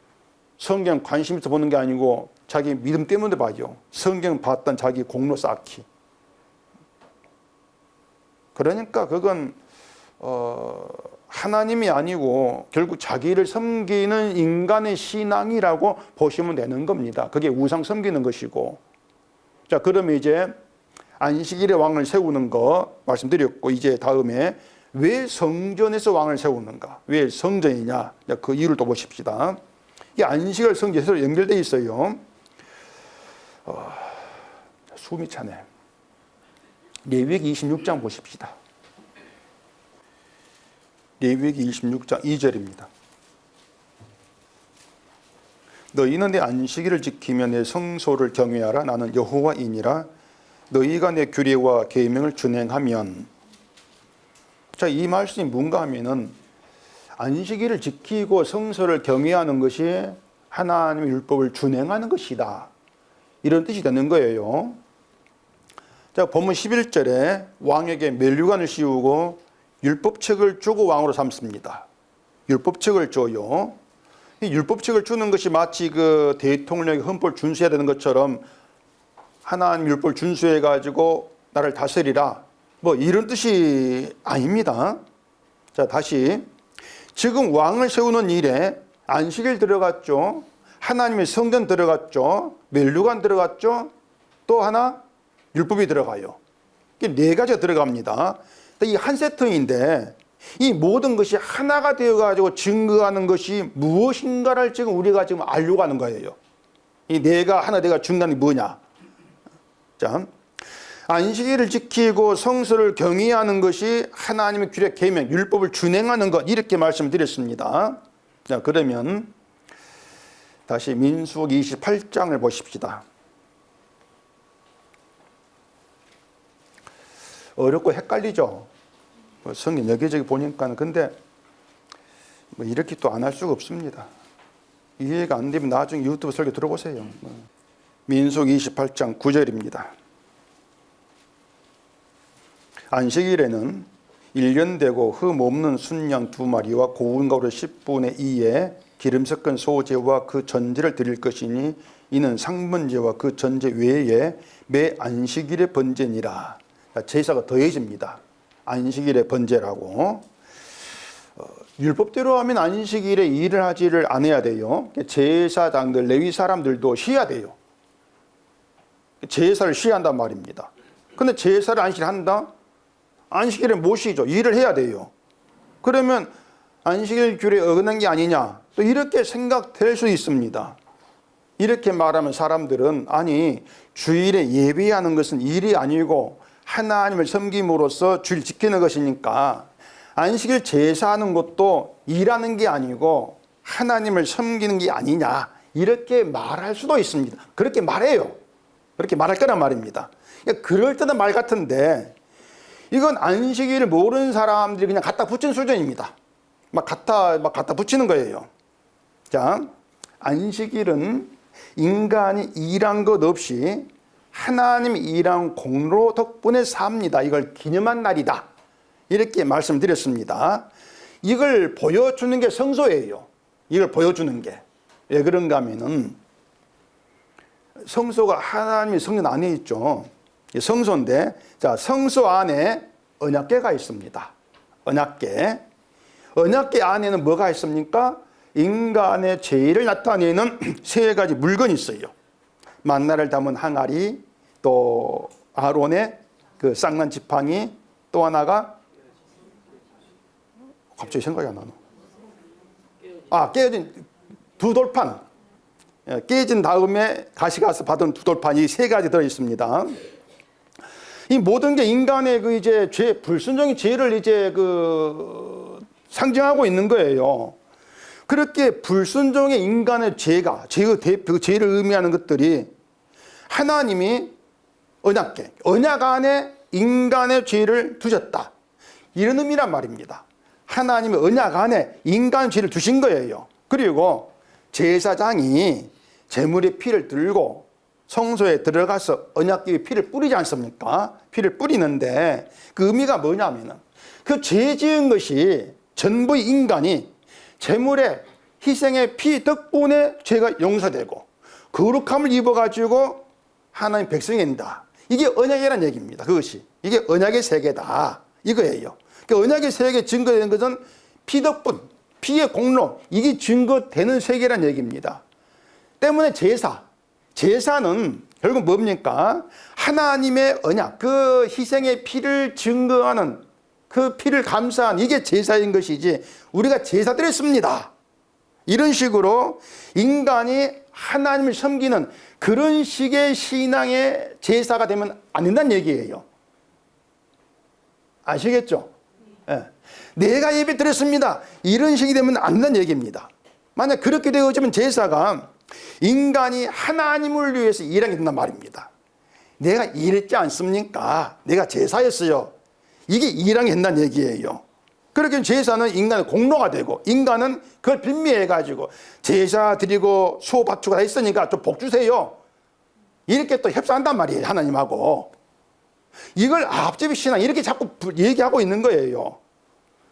S1: 성경 관심 있어 보는 게 아니고 자기 믿음 때문에 봐요. 성경 봤던 자기 공로 쌓기. 그러니까 그건 하나님이 아니고 결국 자기를 섬기는 인간의 신앙이라고 보시면 되는 겁니다. 그게 우상 섬기는 것이고. 자, 그러면 이제 안식일에 왕을 세우는 거 말씀드렸고, 이제 다음에 왜 성전에서 왕을 세우는가? 왜 성전이냐? 그 이유를 또 보십시다. 이 안식일 성전에서 연결되어 있어요. 숨이 차네. 레위기 26장 보십시다. 레위기 26장 2절입니다. 너희는 내 안식일을 지키며 내 성소를 경외하라. 나는 여호와이니라. 너희가 내 규례와 계명을 준행하면. 자, 이 말씀이 뭔가 하면은 안식일을 지키고 성소를 경외하는 것이 하나님의 율법을 준행하는 것이다. 이런 뜻이 되는 거예요. 자, 본문 11절에 왕에게 면류관을 씌우고 율법책을 주고 왕으로 삼습니다. 율법책을 줘요. 이 율법책을 주는 것이 마치 그 대통령이 헌법을 준수해야 되는 것처럼 하나님 율법을 준수해 가지고 나를 다스리라. 뭐 이런 뜻이 아닙니다. 자, 다시 지금 왕을 세우는 일에 안식일 들어갔죠. 하나님의 성전 들어갔죠. 멸류관 들어갔죠. 또 하나 율법이 들어가요. 네 가지가 들어갑니다. 이 한 세트인데 이 모든 것이 하나가 되어가지고 증거하는 것이 무엇인가를 지금 우리가 지금 알려고 하는 거예요. 이 네가 하나 되가 중간이 뭐냐. 자, 안식일을 지키고 성서를 경외하는 것이 하나님의 규례, 계명, 율법을 준행하는 것, 이렇게 말씀드렸습니다. 자, 그러면 다시 민수기 28장을 보십시다. 어렵고 헷갈리죠. 성경 여기저기 보니까. 근데 뭐 이렇게 또 안 할 수가 없습니다. 이해가 안 되면 나중에 유튜브 설교 들어보세요. 민수기 28장 9절입니다. 안식일에는 1년 되고 흠 없는 순양 2마리와 고운 가루 10분의 2에 기름 섞은 소제와 그 전제를 드릴 것이니 이는 상번제와 그 전제 외에 매 안식일의 번제니라. 제사가 더해집니다. 안식일의 번제라고. 율법대로 하면 안식일에 일을 하지를 않아야 돼요. 제사장들, 레위 사람들도 쉬어야 돼요. 제사를 쉬어야 한단 말입니다. 근데 제사를 안식일 한다? 안식일에 못 쉬죠. 일을 해야 돼요. 그러면 안식일 규례에 어긋난 게 아니냐? 또 이렇게 생각될 수 있습니다. 이렇게 말하면 사람들은 아니 주일에 예배하는 것은 일이 아니고 하나님을 섬김으로써 주일 지키는 것이니까 안식일 제사하는 것도 일하는 게 아니고 하나님을 섬기는 게 아니냐, 이렇게 말할 수도 있습니다. 그렇게 말해요. 그렇게 말할 거란 말입니다. 그럴듯한 말 같은데 이건 안식일을 모르는 사람들이 그냥 갖다 붙인 수준입니다. 막 갖다 붙이는 거예요. 자, 안식일은 인간이 일한 것 없이 하나님이 일한 공로 덕분에 삽니다. 이걸 기념한 날이다. 이렇게 말씀드렸습니다. 이걸 보여주는 게 성소예요. 이걸 보여주는 게. 왜 그런가 하면은 성소가 하나님의 성전 안에 있죠. 성소인데, 자, 성소 안에 언약궤가 있습니다. 언약궤. 언약궤 안에는 뭐가 있습니까? 인간의 죄를 나타내는 세 가지 물건이 있어요. 만나를 담은 항아리, 또 아론의 그 쌍난 지팡이, 또 하나가 갑자기 생각이 안 나노. 깨진 두 돌판. 깨진 다음에 가시가서 받은 두 돌판, 이 세 가지 들어 있습니다. 이 모든 게 인간의 그 이제 죄, 불순종의 죄를 이제 상징하고 있는 거예요. 그렇게 불순종의 인간의 죄가, 그 죄를 의미하는 것들이 하나님이 언약궤, 언약 안에 인간의 죄를 두셨다. 이런 의미란 말입니다. 하나님이 언약 안에 인간의 죄를 두신 거예요. 그리고 제사장이 제물의 피를 들고 성소에 들어가서 언약궤에 피를 뿌리지 않습니까? 피를 뿌리는데 그 의미가 뭐냐면은 그 죄 지은 것이 전부 인간이 제물의 희생의 피 덕분에 죄가 용서되고 거룩함을 입어가지고 하나님 백성이 된다. 이게 언약이라는 얘기입니다. 그것이. 이게 언약의 세계다. 이거예요. 그러니까 언약의 세계에 증거되는 것은 피 덕분, 피의 공로, 이게 증거되는 세계라는 얘기입니다. 때문에 제사는 결국 뭡니까? 하나님의 언약, 그 희생의 피를 증거하는, 그 피를 감사한 이게 제사인 것이지 우리가 제사드렸습니다. 이런 식으로 인간이 하나님을 섬기는 그런 식의 신앙의 제사가 되면 안 된다는 얘기예요. 아시겠죠? 네. 내가 예배 드렸습니다. 이런 식이 되면 안 된다는 얘기입니다. 만약 그렇게 되어지면 제사가 인간이 하나님을 위해서 일하게 된단 말입니다. 내가 일했지 않습니까? 내가 제사였어요. 이게 일하게 된다는 얘기예요. 그렇게 제사는 인간의 공로가 되고 인간은 그걸 빌미해가지고 제사 드리고 수호 바치고 다 있으니까 좀 복 주세요. 이렇게 또 협상한단 말이에요. 하나님하고. 이걸 앞집의 신앙 이렇게 자꾸 얘기하고 있는 거예요.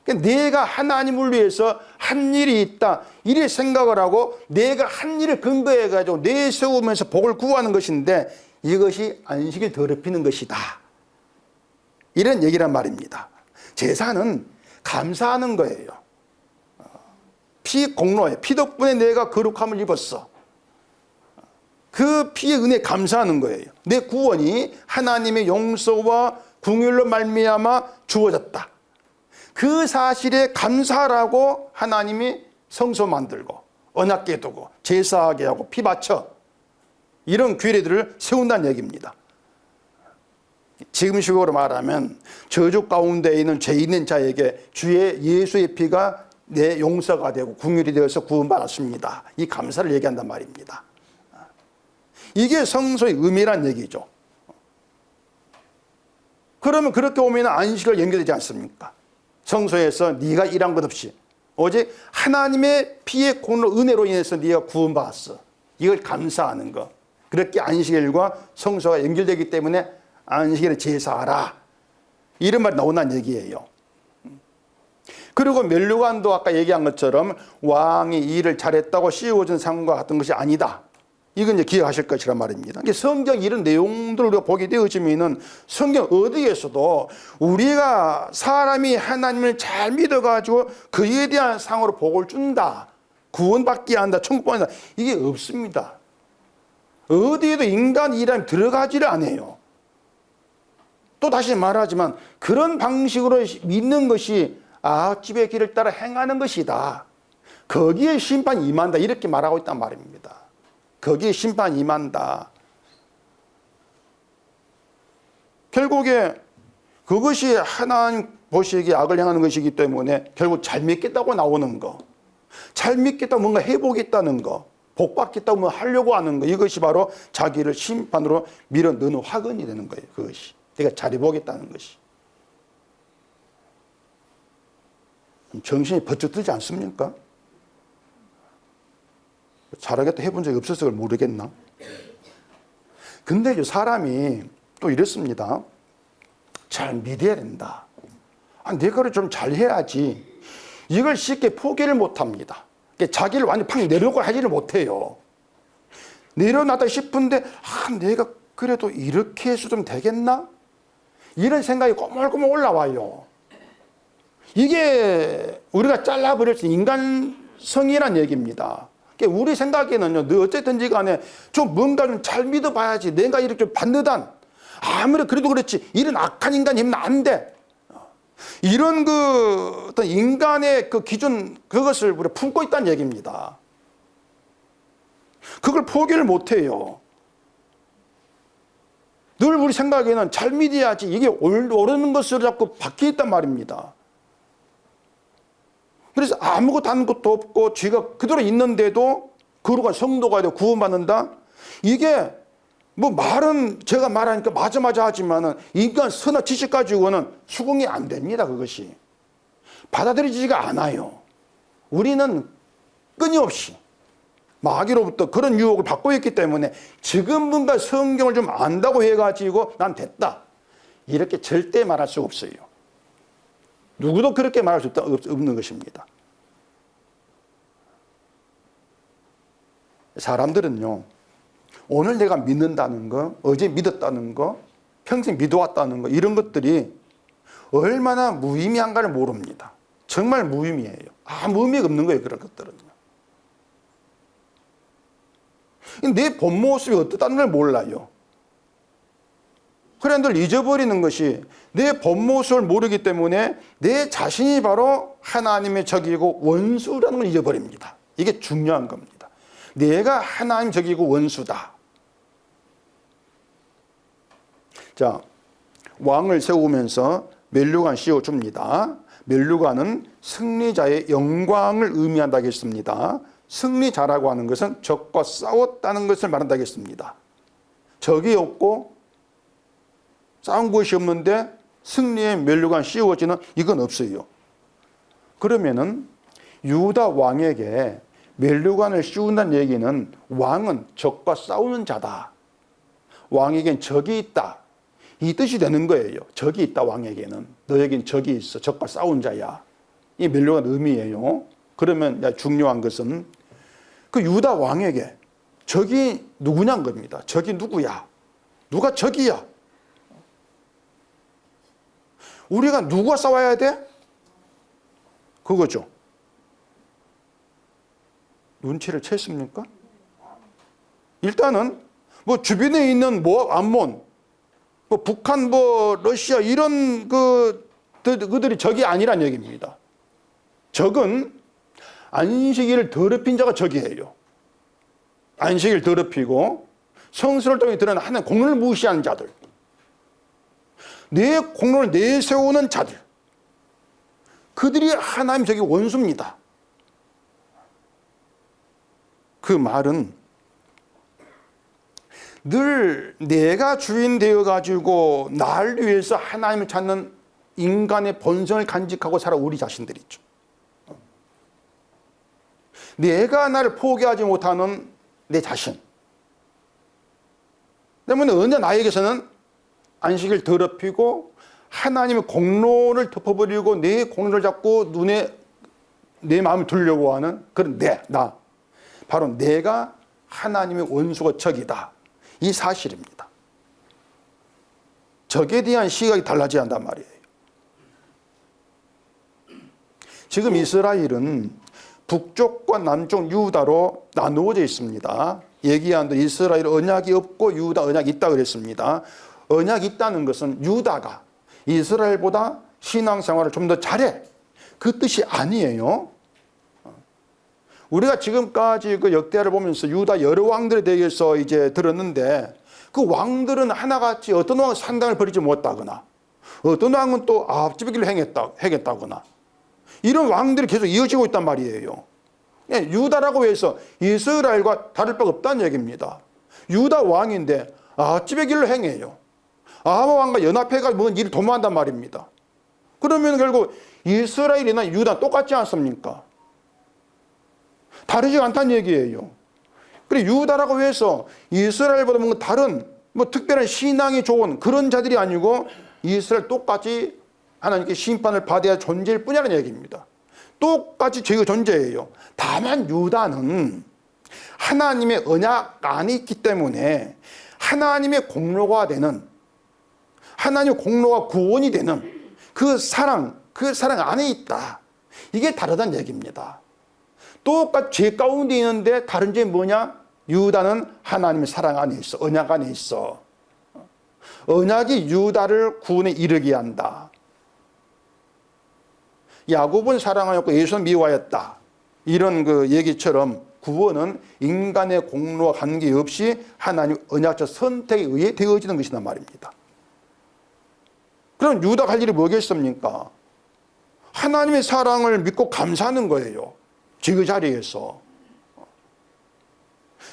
S1: 그러니까 내가 하나님을 위해서 한 일이 있다 이렇게 생각을 하고 내가 한 일을 근거해가지고 내세우면서 복을 구하는 것인데 이것이 안식일 더럽히는 것이다. 이런 얘기란 말입니다. 제사는 감사하는 거예요. 피 공로에 피 덕분에 내가 거룩함을 입었어. 그 피의 은혜에 감사하는 거예요. 내 구원이 하나님의 용서와 긍휼로 말미암아 주어졌다. 그 사실에 감사하라고 하나님이 성소 만들고 언약궤 두고 제사하게 하고 피 바쳐 이런 규례들을 세운다는 얘기입니다. 지금식으로 말하면 저주 가운데 있는 죄 있는 자에게 주의 예수의 피가 내 용서가 되고 긍휼이 되어서 구원받았습니다. 이 감사를 얘기한단 말입니다. 이게 성소의 의미란 얘기죠. 그러면 그렇게 오면 안식을 연결되지 않습니까? 성소에서 네가 일한 것 없이 오직 하나님의 피의 공로 은혜로 인해서 네가 구원받았어. 이걸 감사하는 것. 그렇게 안식일과 성소가 연결되기 때문에 안식일에 제사하라. 이런 말이 나온다는 얘기예요. 그리고 멸류관도 아까 얘기한 것처럼 왕이 이 일을 잘했다고 씌워준 상과 같은 것이 아니다. 이건 이제 기억하실 것이란 말입니다. 성경 이런 내용들을 우리가 보게 되어지면은 성경 어디에서도 우리가 사람이 하나님을 잘 믿어가지고 그에 대한 상으로 복을 준다, 구원받게 한다, 천국 받는다, 이게 없습니다. 어디에도 인간 일함이 들어가지를 않아요. 또 다시 말하지만 그런 방식으로 믿는 것이 아합집의 길을 따라 행하는 것이다. 거기에 심판이 임한다. 이렇게 말하고 있단 말입니다. 거기에 심판이 임한다. 결국에 그것이 하나님 보시기에 악을 행하는 것이기 때문에 결국 잘 믿겠다고 나오는 거, 잘 믿겠다고 뭔가 해보겠다는 거, 복 받겠다고 뭐 하려고 하는 거, 이것이 바로 자기를 심판으로 밀어 넣는 화근이 되는 거예요. 그것이 내가 잘해보겠다는 것이. 정신이 번쩍 들지 않습니까? 잘하겠다 해본 적이 없어서 모르겠나? 근데 사람이 또 이렇습니다. 잘 믿어야 된다. 내가 좀 잘해야지. 이걸 쉽게 포기를 못합니다. 자기를 완전히 팍 내려고 하지를 못해요. 내려놨다 싶은데 내가 그래도 이렇게 해서 좀 되겠나? 이런 생각이 꼬물꼬물 올라와요. 이게 우리가 잘라버릴 수 있는 인간성이란 얘기입니다. 우리 생각에는요, 너 어쨌든지 간에 좀 뭔가 좀 잘 믿어봐야지. 내가 이렇게 좀 반듯한, 아무리 그래도 그렇지, 이런 악한 인간이 있으면 안 돼. 이런 그 어떤 인간의 그 기준, 그것을 우리가 품고 있다는 얘기입니다. 그걸 포기를 못 해요. 늘 우리 생각에는 잘 믿어야지, 이게 옳은 것으로 자꾸 바뀌어 있단 말입니다. 그래서 아무것도 하는 것도 없고 죄가 그대로 있는데도 거룩한 성도가 되고 구원받는다? 이게 뭐 말은 제가 말하니까 맞아 하지만은 인간 선한 지식 가지고는 수긍이 안 됩니다. 그것이 받아들이지가 않아요. 우리는 끊임없이 마귀로부터 그런 유혹을 받고 있기 때문에 지금 뭔가 성경을 좀 안다고 해가지고 난 됐다, 이렇게 절대 말할 수 없어요. 누구도 그렇게 말할 수 없는 것입니다. 사람들은요, 오늘 내가 믿는다는 거, 어제 믿었다는 거, 평생 믿어왔다는 거, 이런 것들이 얼마나 무의미한가를 모릅니다. 정말 무의미해요. 아무 의미가 없는 거예요, 그런 것들은요. 내 본 모습이 어떻다는 걸 몰라요. 그래 늘 잊어버리는 것이, 내 본 모습을 모르기 때문에 내 자신이 바로 하나님의 적이고 원수라는 걸 잊어버립니다. 이게 중요한 겁니다. 내가 하나님 적이고 원수다. 자, 왕을 세우면서 멸류관 씌워줍니다. 멸류관은 승리자의 영광을 의미한다고 했습니다. 승리자라고 하는 것은 적과 싸웠다는 것을 말한다고 했습니다. 적이 없고 싸운 것이 없는데 승리의 멸류관 씌워지는, 이건 없어요. 그러면은 유다 왕에게 멸류관을 씌운다는 얘기는 왕은 적과 싸우는 자다, 왕에겐 적이 있다, 이 뜻이 되는 거예요. 적이 있다, 왕에게는. 너에겐 적이 있어, 적과 싸운 자야. 이 멸류관 의미예요. 그러면 중요한 것은 그 유다 왕에게 적이 누구냐는 겁니다. 적이 누구야? 누가 적이야? 우리가 누구와 싸워야 돼? 그거죠. 눈치를 챘습니까? 일단은 뭐 주변에 있는 모압, 암몬, 뭐 북한, 뭐 러시아 이런 그들이 적이 아니란 얘기입니다. 적은 안식일을 더럽힌 자가 적이에요. 안식일 더럽히고 성스러울 동에 드러난 하나님 공로를 무시하는 자들, 내 공로를 내세우는 자들, 그들이 하나님 적이 원수입니다. 그 말은 늘 내가 주인 되어가지고 나를 위해서 하나님을 찾는 인간의 본성을 간직하고 살아 우리 자신들이죠. 내가 나를 포기하지 못하는 내 자신 때문에 언제 나에게서는 안식을 더럽히고 하나님의 공로를 덮어버리고 내 공로를 잡고 눈에 내 마음을 두려고 하는 그런 나. 바로 내가 하나님의 원수가 적이다. 이 사실입니다. 적에 대한 시각이 달라져야 한단 말이에요. 지금 이스라엘은 북쪽과 남쪽 유다로 나누어져 있습니다. 얘기한 대로 이스라엘 언약이 없고 유다 언약이 있다 그랬습니다. 언약이 있다는 것은 유다가 이스라엘보다 신앙생활을 좀 더 잘해, 그 뜻이 아니에요. 우리가 지금까지 그 역대를 보면서 유다 여러 왕들에 대해서 이제 들었는데 그 왕들은 하나같이 어떤 왕은 산당을 버리지 못하거나 어떤 왕은 또 앞집의 행했다거나 이런 왕들이 계속 이어지고 있단 말이에요. 유다라고 해서 이스라엘과 다를 바가 없다는 얘기입니다. 유다 왕인데 앞집의 길로 행해요. 아하 왕과 연합해가 뭔 일을 도모한단 말입니다. 그러면 결국 이스라엘이나 유다 똑같지 않습니까? 다르지 않다는 얘기예요. 그래 유다라고 해서 이스라엘보다 뭔가 다른 뭐 특별한 신앙이 좋은 그런 자들이 아니고 이스라엘 똑같이 하나님께 심판을 받아야 할 존재일 뿐이라는 얘기입니다. 똑같이 죄의 존재예요. 다만 유다는 하나님의 언약 안에 있기 때문에 하나님의 공로가 되는, 하나님의 공로가 구원이 되는 그 사랑 안에 있다. 이게 다르다는 얘기입니다. 똑같이 죄 가운데 있는데 다른 점이 뭐냐? 유다는 하나님의 사랑 안에 있어. 언약 안에 있어. 언약이 유다를 구원에 이르게 한다. 야곱은 사랑하였고 예수는 미워하였다. 이런 그 얘기처럼 구원은 인간의 공로와 관계없이 하나님 언약적 선택에 의해 되어지는 것이란 말입니다. 그럼 유다가 할 일이 뭐겠습니까? 하나님의 사랑을 믿고 감사하는 거예요. 그 자리에서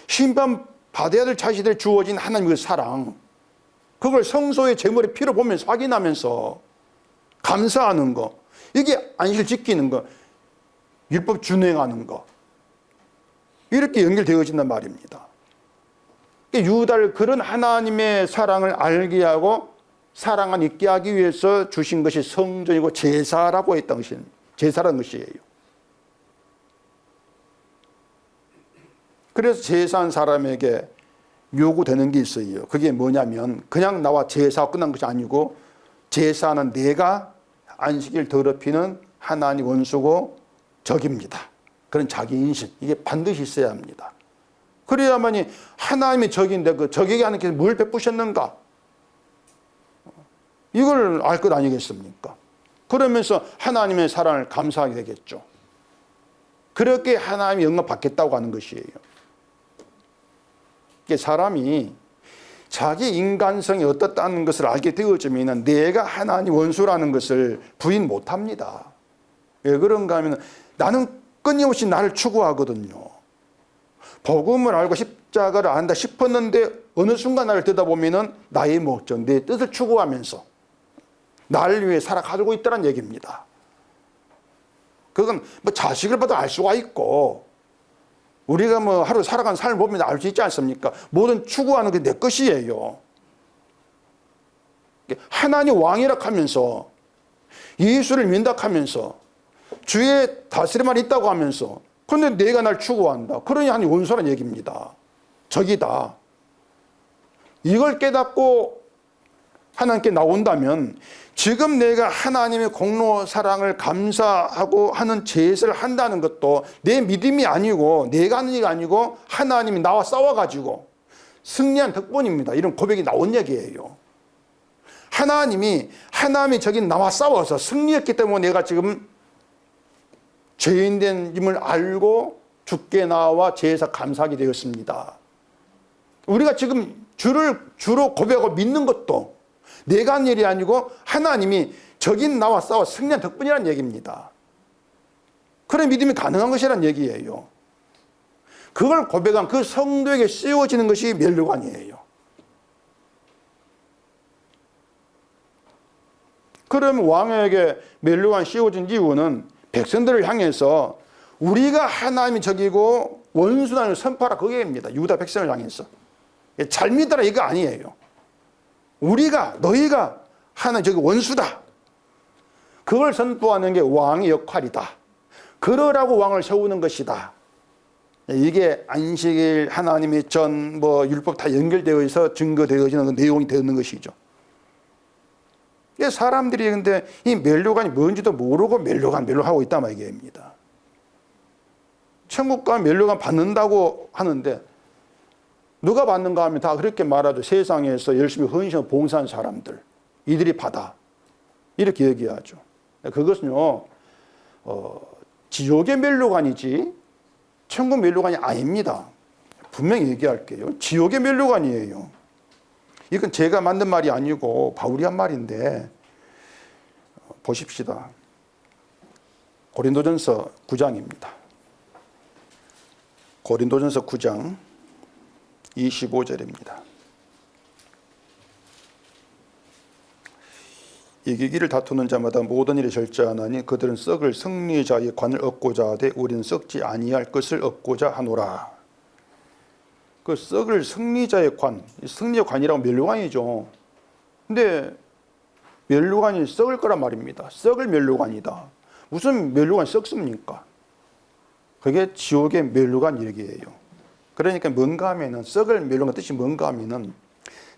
S1: 심판 받아야 될 자신들에 주어진 하나님의 사랑, 그걸 성소의 제물의 피로 보면서 확인하면서 감사하는 거, 이게 안식을 지키는 거, 율법 준행하는 거, 이렇게 연결되어진단 말입니다. 유다를 그런 하나님의 사랑을 알게 하고 사랑 안 있게 하기 위해서 주신 것이 성전이고 제사라고 했던 것입니다. 제사라는 것이에요. 그래서 제사한 사람에게 요구되는 게 있어요. 그게 뭐냐면 그냥 나와 제사하고 끝난 것이 아니고 제사는 내가 안식일 더럽히는 하나님 원수고 적입니다. 그런 자기인식, 이게 반드시 있어야 합니다. 그래야만이 하나님의 적인데 그 적에게 하나님께서 뭘 베푸셨는가? 이걸 알 것 아니겠습니까? 그러면서 하나님의 사랑을 감사하게 되겠죠. 그렇게 하나님의 영광 받겠다고 하는 것이에요. 사람이 자기 인간성이 어떻다는 것을 알게 되어지면 내가 하나님 원수라는 것을 부인 못합니다. 왜 그런가 하면 나는 끊임없이 나를 추구하거든요. 복음을 알고 십자가를 안다 싶었는데 어느 순간 나를 들여다보면 나의 목적, 내 뜻을 추구하면서 나를 위해 살아가지고 있다는 얘기입니다. 그건 뭐 자식을 봐도 알 수가 있고 우리가 뭐 하루 살아가는 삶을 보면 알 수 있지 않습니까? 모든 추구하는 게 내 것이에요. 하나님 왕이라 하면서 예수를 민다하면서 주의 다스림만 있다고 하면서 그런데 내가 날 추구한다. 그러니 하나님 원수라는 얘기입니다. 적이다. 이걸 깨닫고 하나님께 나온다면 지금 내가 하나님의 공로 사랑을 감사하고 하는 제사를 한다는 것도 내 믿음이 아니고 내가 하는 일이 아니고 하나님이 나와 싸워가지고 승리한 덕분입니다. 이런 고백이 나온 얘기예요. 하나님이 저기 나와 싸워서 승리했기 때문에 내가 지금 죄인됨을 알고 주께 나와 제사 감사하게 되었습니다. 우리가 지금 주로 고백하고 믿는 것도 내가 한 일이 아니고 하나님이 적인 나와 싸워 승리한 덕분이라는 얘기입니다. 그런 믿음이 가능한 것이라는 얘기예요. 그걸 고백한 그 성도에게 씌워지는 것이 면류관이에요. 그럼 왕에게 면류관 씌워진 이유는 백성들을 향해서 우리가 하나님이 적이고 원수단을 선포하라 그게입니다. 유다 백성을 향해서. 잘 믿어라 이거 아니에요. 너희가 하나님 저기 원수다. 그걸 선포하는 게 왕의 역할이다. 그러라고 왕을 세우는 것이다. 이게 안식일 하나님의 율법 다 연결되어 있어 증거되어지는 그 내용이 되는 것이죠. 사람들이 근데 이 면류관이 뭔지도 모르고 면류하고 있단 말입니다. 천국 가면 면류관 받는다고 하는데 누가 받는가 하면 다 그렇게 말하죠. 세상에서 열심히 헌신하고 봉사한 사람들, 이들이 받아. 이렇게 얘기하죠. 그것은요, 지옥의 면류관이지 천국 면류관이 아닙니다. 분명히 얘기할게요. 지옥의 면류관이에요. 이건 제가 만든 말이 아니고 바울이 한 말인데 보십시다. 고린도전서 9장입니다. 고린도전서 9장 25절입니다. 이기기를 다투는 자마다 모든 일에 절제하나니 그들은 썩을 승리자의 관을 얻고자 하되 우리는 썩지 아니할 것을 얻고자 하노라. 그 썩을 승리자의 관, 승리의 관이라고 면류관이죠. 근데 면류관이 썩을 거란 말입니다. 썩을 면류관이다. 무슨 면류관이 썩습니까? 그게 지옥의 면류관 얘기예요. 그러니까 뭔가 하면은 썩을 면류관 뜻이 뭔가 하면은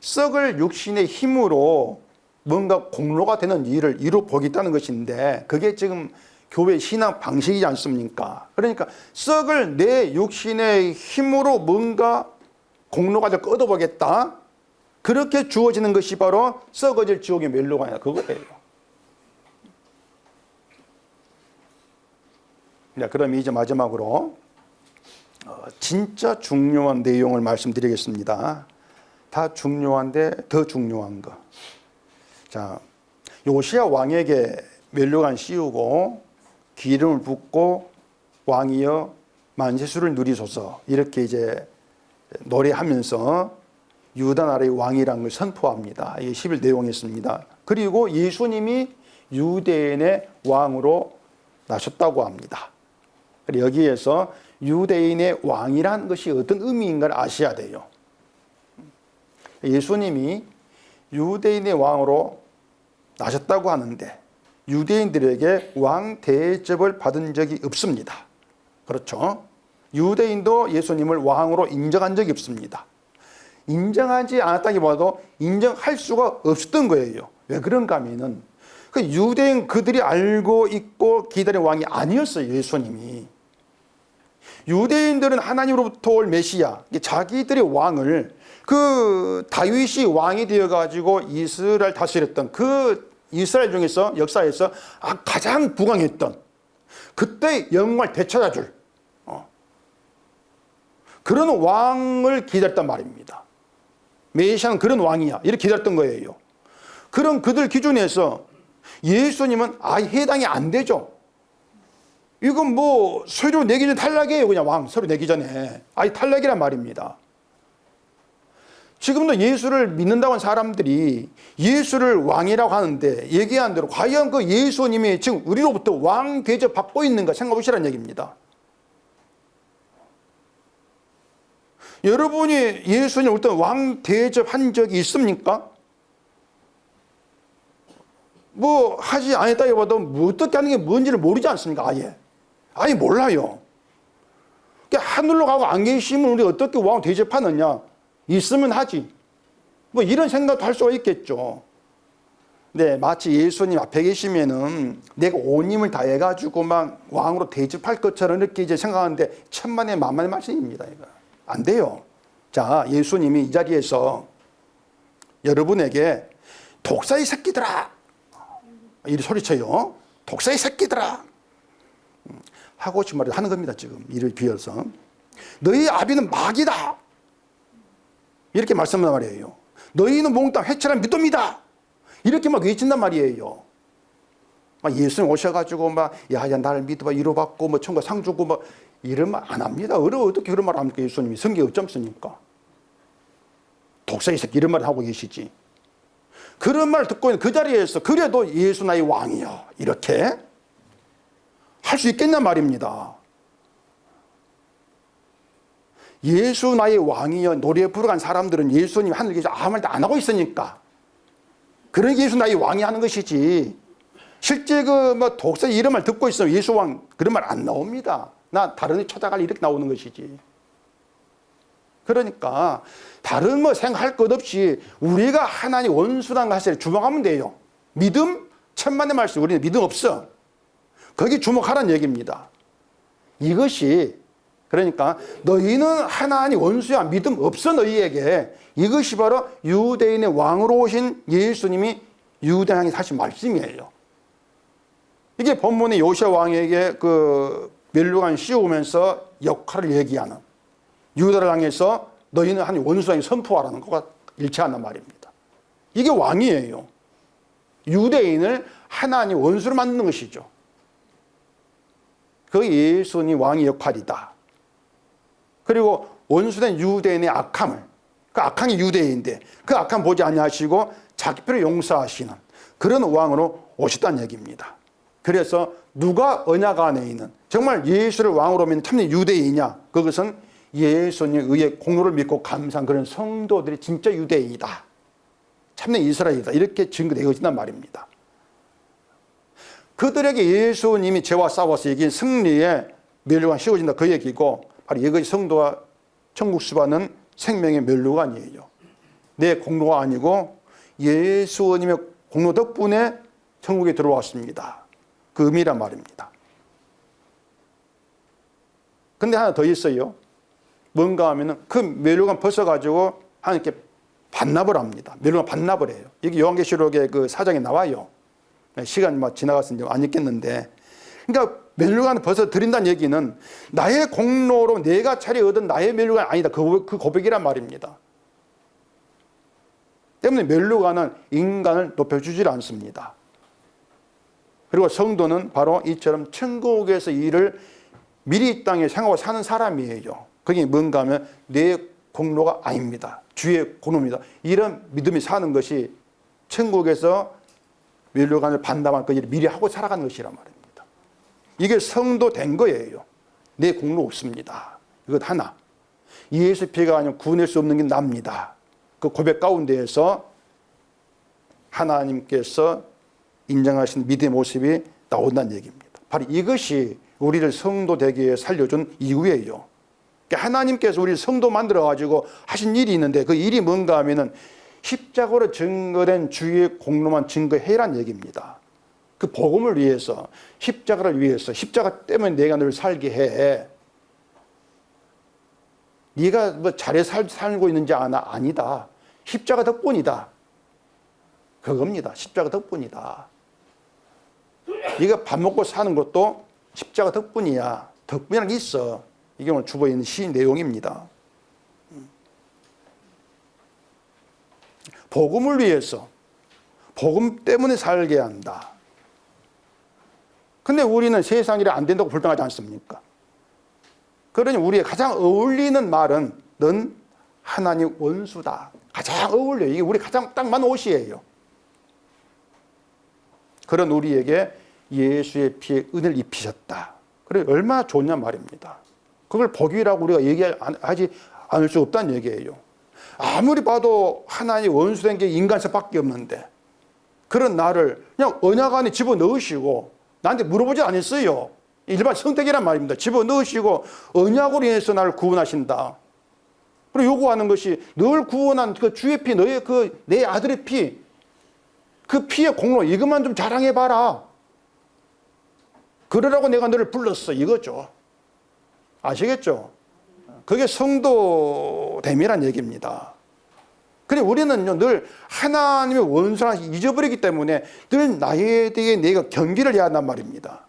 S1: 썩을 육신의 힘으로 뭔가 공로가 되는 일을 이루 보겠다는 것인데 그게 지금 교회 신앙 방식이지 않습니까? 그러니까 썩을 내 육신의 힘으로 뭔가 공로가 될 거 얻어보겠다. 그렇게 주어지는 것이 바로 썩어질 지옥의 면류관이다. 그거예요. 자, 그럼 이제 마지막으로 진짜 중요한 내용을 말씀드리겠습니다. 다 중요한데 더 중요한 거. 자, 요시야 왕에게 면류관 씌우고 기름을 붓고 왕이여 만세수를 누리소서 이렇게 이제 노래하면서 유다 나라의 왕이라는 걸 선포합니다. 이게 10일 내용이었습니다. 그리고 예수님이 유대인의 왕으로 나셨다고 합니다. 여기에서 유대인의 왕이란 것이 어떤 의미인가를 아셔야 돼요. 예수님이 유대인의 왕으로 나셨다고 하는데 유대인들에게 왕 대접을 받은 적이 없습니다. 그렇죠? 유대인도 예수님을 왕으로 인정한 적이 없습니다. 인정하지 않았다기보다도 인정할 수가 없었던 거예요. 왜 그런가 하면은 그 유대인 그들이 알고 있고 기다린 왕이 아니었어요. 예수님이. 유대인들은 하나님으로부터 올 메시아, 자기들의 왕을 그 다윗이 왕이 되어가지고 이스라엘 다스렸던 그 이스라엘 중에서 역사에서 가장 부강했던 그때 영광을 되찾아줄 그런 왕을 기다렸단 말입니다. 메시아는 그런 왕이야 이렇게 기다렸던 거예요. 그런 그들 기준에서 예수님은 아예 해당이 안 되죠. 이건 뭐 서류 내기 전에 탈락이에요. 그냥 왕 서류 내기 전에 아예 탈락이란 말입니다. 지금도 예수를 믿는다고 하는 사람들이 예수를 왕이라고 하는데 얘기한 대로 과연 그 예수님이 지금 우리로부터 왕 대접 받고 있는가 생각해 보시라는 얘기입니다. 여러분이 예수님 어떤 왕 대접한 적이 있습니까? 뭐 하지 않았다기보다 뭐 어떻게 하는 게 뭔지를 모르지 않습니까? 아예 몰라요. 하늘로 가고 안 계시면 우리 어떻게 왕 대접하느냐? 있으면 하지. 뭐 이런 생각도 할 수가 있겠죠. 네, 마치 예수님 앞에 계시면은 내가 온 힘을 다해가지고 막 왕으로 대접할 것처럼 이렇게 이제 생각하는데 천만의 만만의 말씀입니다. 이거 안 돼요. 자, 예수님이 이 자리에서 여러분에게 독사의 새끼들아, 이리 소리쳐요. 독사의 새끼들아. 하고 싶은 말을 하는 겁니다. 지금 이를 비어서 너희 아비는 마귀다. 이렇게 말씀한단 말이에요. 너희는 몽땅 회칠한 믿음이다. 이렇게 막 외친단 말이에요. 막 예수님 오셔가지고 막 야야 나를 믿어봐 위로받고 뭐 천국 상 주고 뭐 이런 말 안 합니다. 어떻게 그런 말 합니까? 예수님이 성경에 어쩜 씁니까? 독사의 새끼 이런 말 하고 계시지. 그런 말 듣고 있는 그 자리에서 그래도 예수 나의 왕이여 이렇게 할 수 있겠냐 말입니다. 예수 나의 왕이여 노래 부르간 사람들은 예수님 하늘에 계셔 아무 말도 안 하고 있으니까 그런 예수 나의 왕이 하는 것이지 실제 그 뭐 독사 이런 말 듣고 있으면 예수 왕 그런 말 안 나옵니다. 나 다른 데 찾아갈 이렇게 나오는 것이지. 그러니까 다른 뭐 생각할 것 없이 우리가 하나님 원수라는 것에 주목하면 돼요. 믿음 천만의 말씀 우리는 믿음 없어. 거기 주목하라는 얘기입니다. 이것이 그러니까 너희는 하나님 원수야 믿음 없어 너희에게 이것이 바로 유대인의 왕으로 오신 예수님이 유대 향해 하신 말씀이에요. 이게 본문의 요시아 왕에게 그 멸류관 씌우면서 역할을 얘기하는 유다를 향해서 너희는 하나님 원수왕이 선포하라는 것과 일치한단 말입니다. 이게 왕이에요. 유대인을 하나님 원수로 만드는 것이죠. 그 예수님 왕의 역할이다. 그리고 원수된 유대인의 악함을 그 악함이 유대인인데 그 악함 보지 아니하시고 자기 피로 용서하시는 그런 왕으로 오셨다는 얘기입니다. 그래서 누가 언약 안에 있는 정말 예수를 왕으로 믿는 참된 유대인이냐 그것은 예수님의 의의 공로를 믿고 감사한 그런 성도들이 진짜 유대인이다. 참된 이스라엘이다. 이렇게 증거되어진단 말입니다. 그들에게 예수님이 죄와 싸워서 이긴 승리의 멸류관 씌워진다 그 얘기고 바로 이것이 성도와 천국 수반은 생명의 멸류관이에요. 내 공로가 아니고 예수님의 공로 덕분에 천국에 들어왔습니다. 그 의미란 말입니다. 근데 하나 더 있어요. 뭔가 하면은 그 멸류관 벗어가지고 하나님께 반납을 합니다. 멸류관 반납을 해요. 이게 요한계시록의 그 4장에 나와요. 시간이 막 지나가서 이제 안 읽겠는데. 그러니까 멸류관을 벗어 드린다는 얘기는 나의 공로로 내가 차례 얻은 나의 멸류관이 아니다. 그 고백이란 말입니다. 때문에 멸류관은 인간을 높여주질 않습니다. 그리고 성도는 바로 이처럼 천국에서 일을 미리 이 땅에 생각하고 사는 사람이에요. 그게 뭔가 하면 내 공로가 아닙니다. 주의 공로입니다. 이런 믿음이 사는 것이 천국에서 멸류관을 반담할 것을 미리 하고 살아가는 것이란 말입니다. 이게 성도 된 거예요. 내 공로 없습니다. 이것 하나. 예수 피가 아니면 구원할 수 없는 게 납니다. 그 고백 가운데에서 하나님께서 인정하신 믿음의 모습이 나온다는 얘기입니다. 바로 이것이 우리를 성도 되게 위해 살려준 이유예요. 그러니까 하나님께서 우리를 성도 만들어가지고 하신 일이 있는데 그 일이 뭔가 하면은 십자가로 증거된 주의 공로만 증거해란 얘기입니다. 그 복음을 위해서 십자가를 위해서 십자가 때문에 내가 늘 살게 해. 네가 뭐 잘해 살고 있는지 아니다. 십자가 덕분이다. 그겁니다. 십자가 덕분이다. 네가 밥 먹고 사는 것도 십자가 덕분이야. 덕분이라는 게 있어. 이게 오늘 주보에 있는 시 내용입니다. 복음을 위해서 복음 때문에 살게 한다. 근데 우리는 세상 일이 안 된다고 불평하지 않습니까? 그러니 우리의 가장 어울리는 말은 넌 하나님 원수다. 가장 어울려요. 이게 우리 가장 딱 맞는 옷이에요. 그런 우리에게 예수의 피에 은혜를 입히셨다. 그래 얼마나 좋냐 말입니다. 그걸 복이라고 우리가 얘기하지 않을 수 없다는 얘기예요. 아무리 봐도 하나님 원수된 게 인간사밖에 없는데 그런 나를 그냥 언약 안에 집어넣으시고 나한테 물어보지 않았어요. 일반 선택이란 말입니다. 집어넣으시고 언약으로 인해서 나를 구원하신다. 그리고 요구하는 것이 널 구원한 그 주의 피, 너의 그 내 아들의 피 그 피의 공로 이것만 좀 자랑해봐라. 그러라고 내가 너를 불렀어 이거죠. 아시겠죠? 그게 성도됨이란 얘기입니다. 그래 우리는요 늘 하나님의 원수를 잊어버리기 때문에 늘 나에 대해 내가 경기를 해야 한단 말입니다.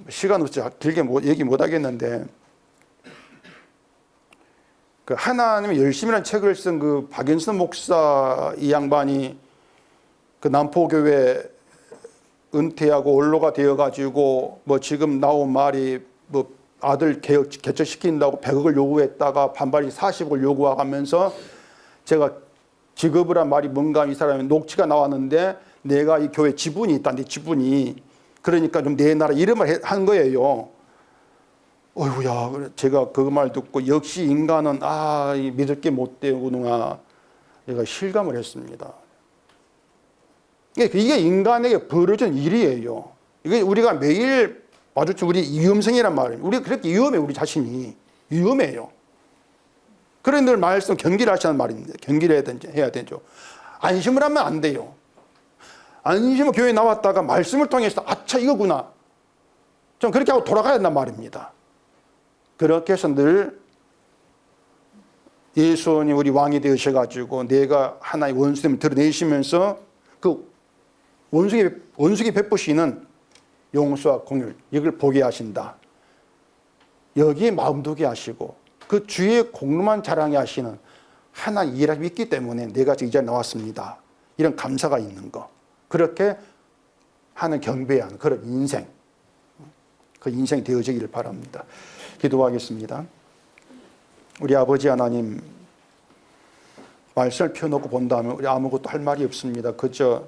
S1: 시간 없이 길게 얘기 못 하겠는데 그 하나님의 열심이라는 책을 쓴 그 박연선 목사 이 양반이 그 남포교회 은퇴하고 원로가 되어가지고 뭐 지금 나온 말이 뭐 아들 개척시킨다고 100억을 요구했다가 반발이 40억을 요구하면서 제가 직업을 한 말이 뭔가 이 사람이 녹취가 나왔는데 내가 이 교회 지분이 있다. 내 지분이 그러니까 좀 내놔라 이런 말 한 거예요. 어이구야 제가 그 말 듣고 역시 인간은 믿을 게 못 되구나 제가 실감을 했습니다. 이게 인간에게 벌어진 일이에요. 이게 우리가 매일 마주친 우리 위험성이란 말입니다. 우리가 그렇게 위험해 우리 자신이 위험해요. 그런 늘 말씀 경기를 하시는 말입니다. 경기를 해야 되죠. 안심을 하면 안 돼요. 안심을 교회에 나왔다가 말씀을 통해서 아차 이거구나. 좀 그렇게 하고 돌아가야 된단 말입니다. 그렇게 해서 늘 예수님 우리 왕이 되셔가지고 내가 하나의 원수됨을 드러내시면서 그 원수에게 베푸시는 용서와 공율 이걸 보게 하신다. 여기에 마음 두게 하시고 그 주의 공로만 자랑해 하시는 하나님 일하고 있기 때문에 내가 이 자리에 나왔습니다. 이런 감사가 있는 거. 그렇게 하는 경배하는 그런 인생. 그 인생이 되어지기를 바랍니다. 기도하겠습니다. 우리 아버지 하나님 말씀을 펴놓고 본다면 우리 아무것도 할 말이 없습니다. 그저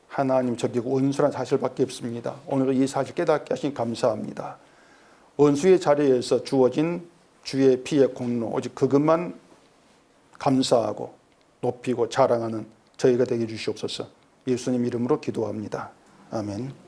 S1: 하나님 저기고 원수란 사실밖에 없습니다. 오늘 이 사실 깨닫게 하시니 감사합니다. 원수의 자리에서 주어진 주의 피의 공로 오직 그것만 감사하고 높이고 자랑하는 저희가 되게 해주시옵소서. 예수님 이름으로 기도합니다. 아멘.